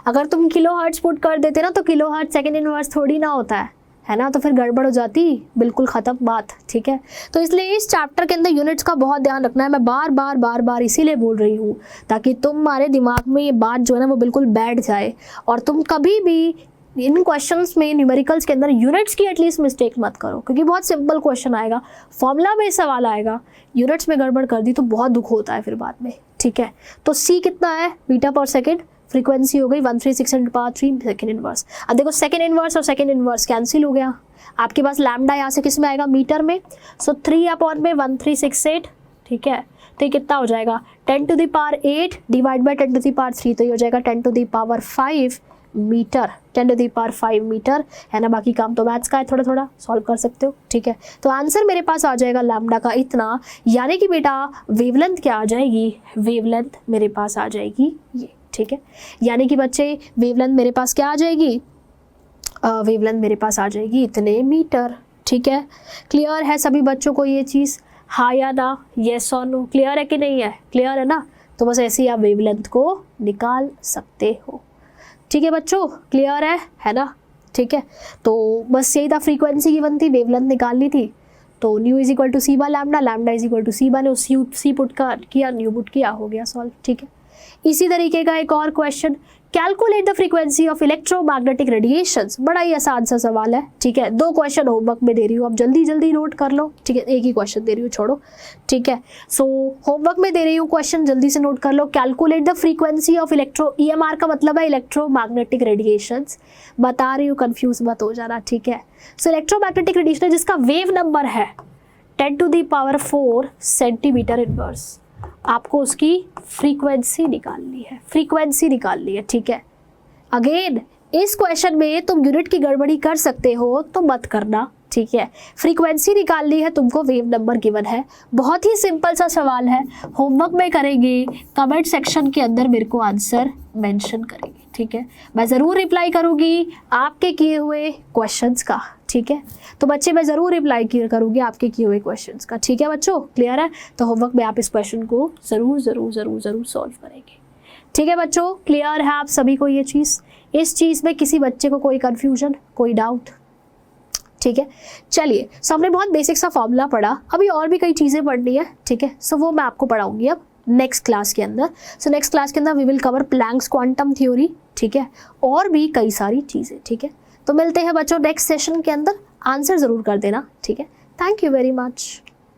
S1: अगर तुम किलो हर्ट्ज पुट कर देते ना तो किलो हर्ट्ज सेकेंड इनवर्स थोड़ी ना होता है ना, तो फिर गड़बड़ हो जाती, बिल्कुल ख़त्म बात, ठीक है। तो इसलिए इस चैप्टर के अंदर यूनिट्स का बहुत ध्यान रखना है। मैं बार बार इसीलिए बोल रही हूँ ताकि तुम्हारे दिमाग में ये बात जो है ना वो बिल्कुल बैठ जाए और तुम कभी भी इन क्वेश्चंस में न्यूमेरिकल्स के अंदर यूनिट्स की एटलीस्ट मिस्टेक मत करो, क्योंकि बहुत सिंपल क्वेश्चन आएगा, फॉर्मूला में सवाल आएगा, यूनिट्स में गड़बड़ कर दी तो बहुत दुख होता है फिर बाद में, ठीक है। तो सी कितना है, मीटर पर सेकेंड, फ्रीक्वेंसी हो गई 1368 सेकेंड इनवर्स। अब देखो सेकेंड इनवर्स और सेकेंड इनवर्स कैंसिल हो गया, आपके पास लैम्डा यहाँ से किस में आएगा, मीटर में। सो 3/1368, ठीक है। तो ये कितना हो जाएगा 10⁸ डिवाइड बाई 10⁻³, तो ये हो जाएगा 10⁵ मीटर, 10⁵ मीटर, है ना। बाकी काम तो मैथ्स का है, थोड़ा थोड़ा सॉल्व कर सकते हो, ठीक है। तो आंसर मेरे पास आ जाएगा लैम्डा का इतना, यानी कि बेटा वेवलेंथ क्या आ जाएगी, वेवलेंथ मेरे पास आ जाएगी ये, ठीक है। यानी कि बच्चे वेवलेंथ मेरे पास क्या आ जाएगी, वेवलेंथ मेरे पास आ जाएगी इतने मीटर, ठीक है। क्लियर है सभी बच्चों को ये चीज़, हाँ या ना, येस और नो, क्लियर है कि नहीं है, क्लियर है ना। तो बस ऐसे ही आप वेवलेंथ को निकाल सकते हो, ठीक है बच्चों, क्लियर है ना, ठीक है। तो बस यही था, फ्रीक्वेंसी की वन थी, वेवलेंथ निकालनी थी। तो nu is equal to c by lambda, lambda is equal to c by nu, c put कर किया, न्यू पुट किया, हो गया सॉल्व, ठीक है। इसी तरीके का एक और question, calculate the frequency of electromagnetic radiations. बड़ा ही आसान सा सवाल है, ठीक है। 2 क्वेश्चन होमवर्क में दे रही हूँ, अब जल्दी जल्दी नोट कर लो, ठीक है। एक ही क्वेश्चन दे रही हूँ, छोड़ो, ठीक है। सो होमवर्क में दे रही हूँ क्वेश्चन, जल्दी से नोट कर लो। Calculate the frequency of EMR का मतलब है इलेक्ट्रोमैग्नेटिक रेडिएशंस, बता रही हूँ, कंफ्यूज मत हो जाना, ठीक है। सो इलेक्ट्रोमैग्नेटिक रेडिएशन जिसका वेव नंबर है 10⁴ सेंटीमीटर इनवर्स, आपको उसकी फ्रीक्वेंसी निकालनी है, फ्रीक्वेंसी निकालनी है, ठीक है। अगेन इस क्वेश्चन में तुम यूनिट की गड़बड़ी कर सकते हो तो मत करना, ठीक है। फ्रीक्वेंसी निकालनी है तुमको, वेव नंबर गिवन है, बहुत ही सिंपल सा सवाल है, होमवर्क में करेंगे, कमेंट सेक्शन के अंदर मेरे को आंसर मेंशन करेंगे, ठीक है। मैं ज़रूर रिप्लाई करूँगी आपके किए हुए क्वेश्चंस का, ठीक है। तो बच्चे मैं ज़रूर रिप्लाई करूँगी आपके किए हुए क्वेश्चंस का, ठीक है बच्चों, क्लियर है। तो होमवर्क में आप इस क्वेश्चन को ज़रूर ज़रूर ज़रूर ज़रूर सॉल्व करेंगे, ठीक है बच्चों, क्लियर है आप सभी को ये चीज़। इस चीज़ में किसी बच्चे को कोई कन्फ्यूजन, कोई डाउट, ठीक है। चलिए, सो हमने बहुत बेसिक सा फॉर्मूला पढ़ा, अभी और भी कई चीज़ें पढ़नी है, ठीक है। सो वो मैं आपको पढ़ाऊंगी अब नेक्स्ट क्लास के अंदर। सो नेक्स्ट क्लास के अंदर we will cover Planck's quantum theory, ठीक है, और भी कई सारी चीज़ें, ठीक है। तो मिलते हैं बच्चों नेक्स्ट सेशन के अंदर, आंसर ज़रूर कर देना, ठीक है। Thank you very much.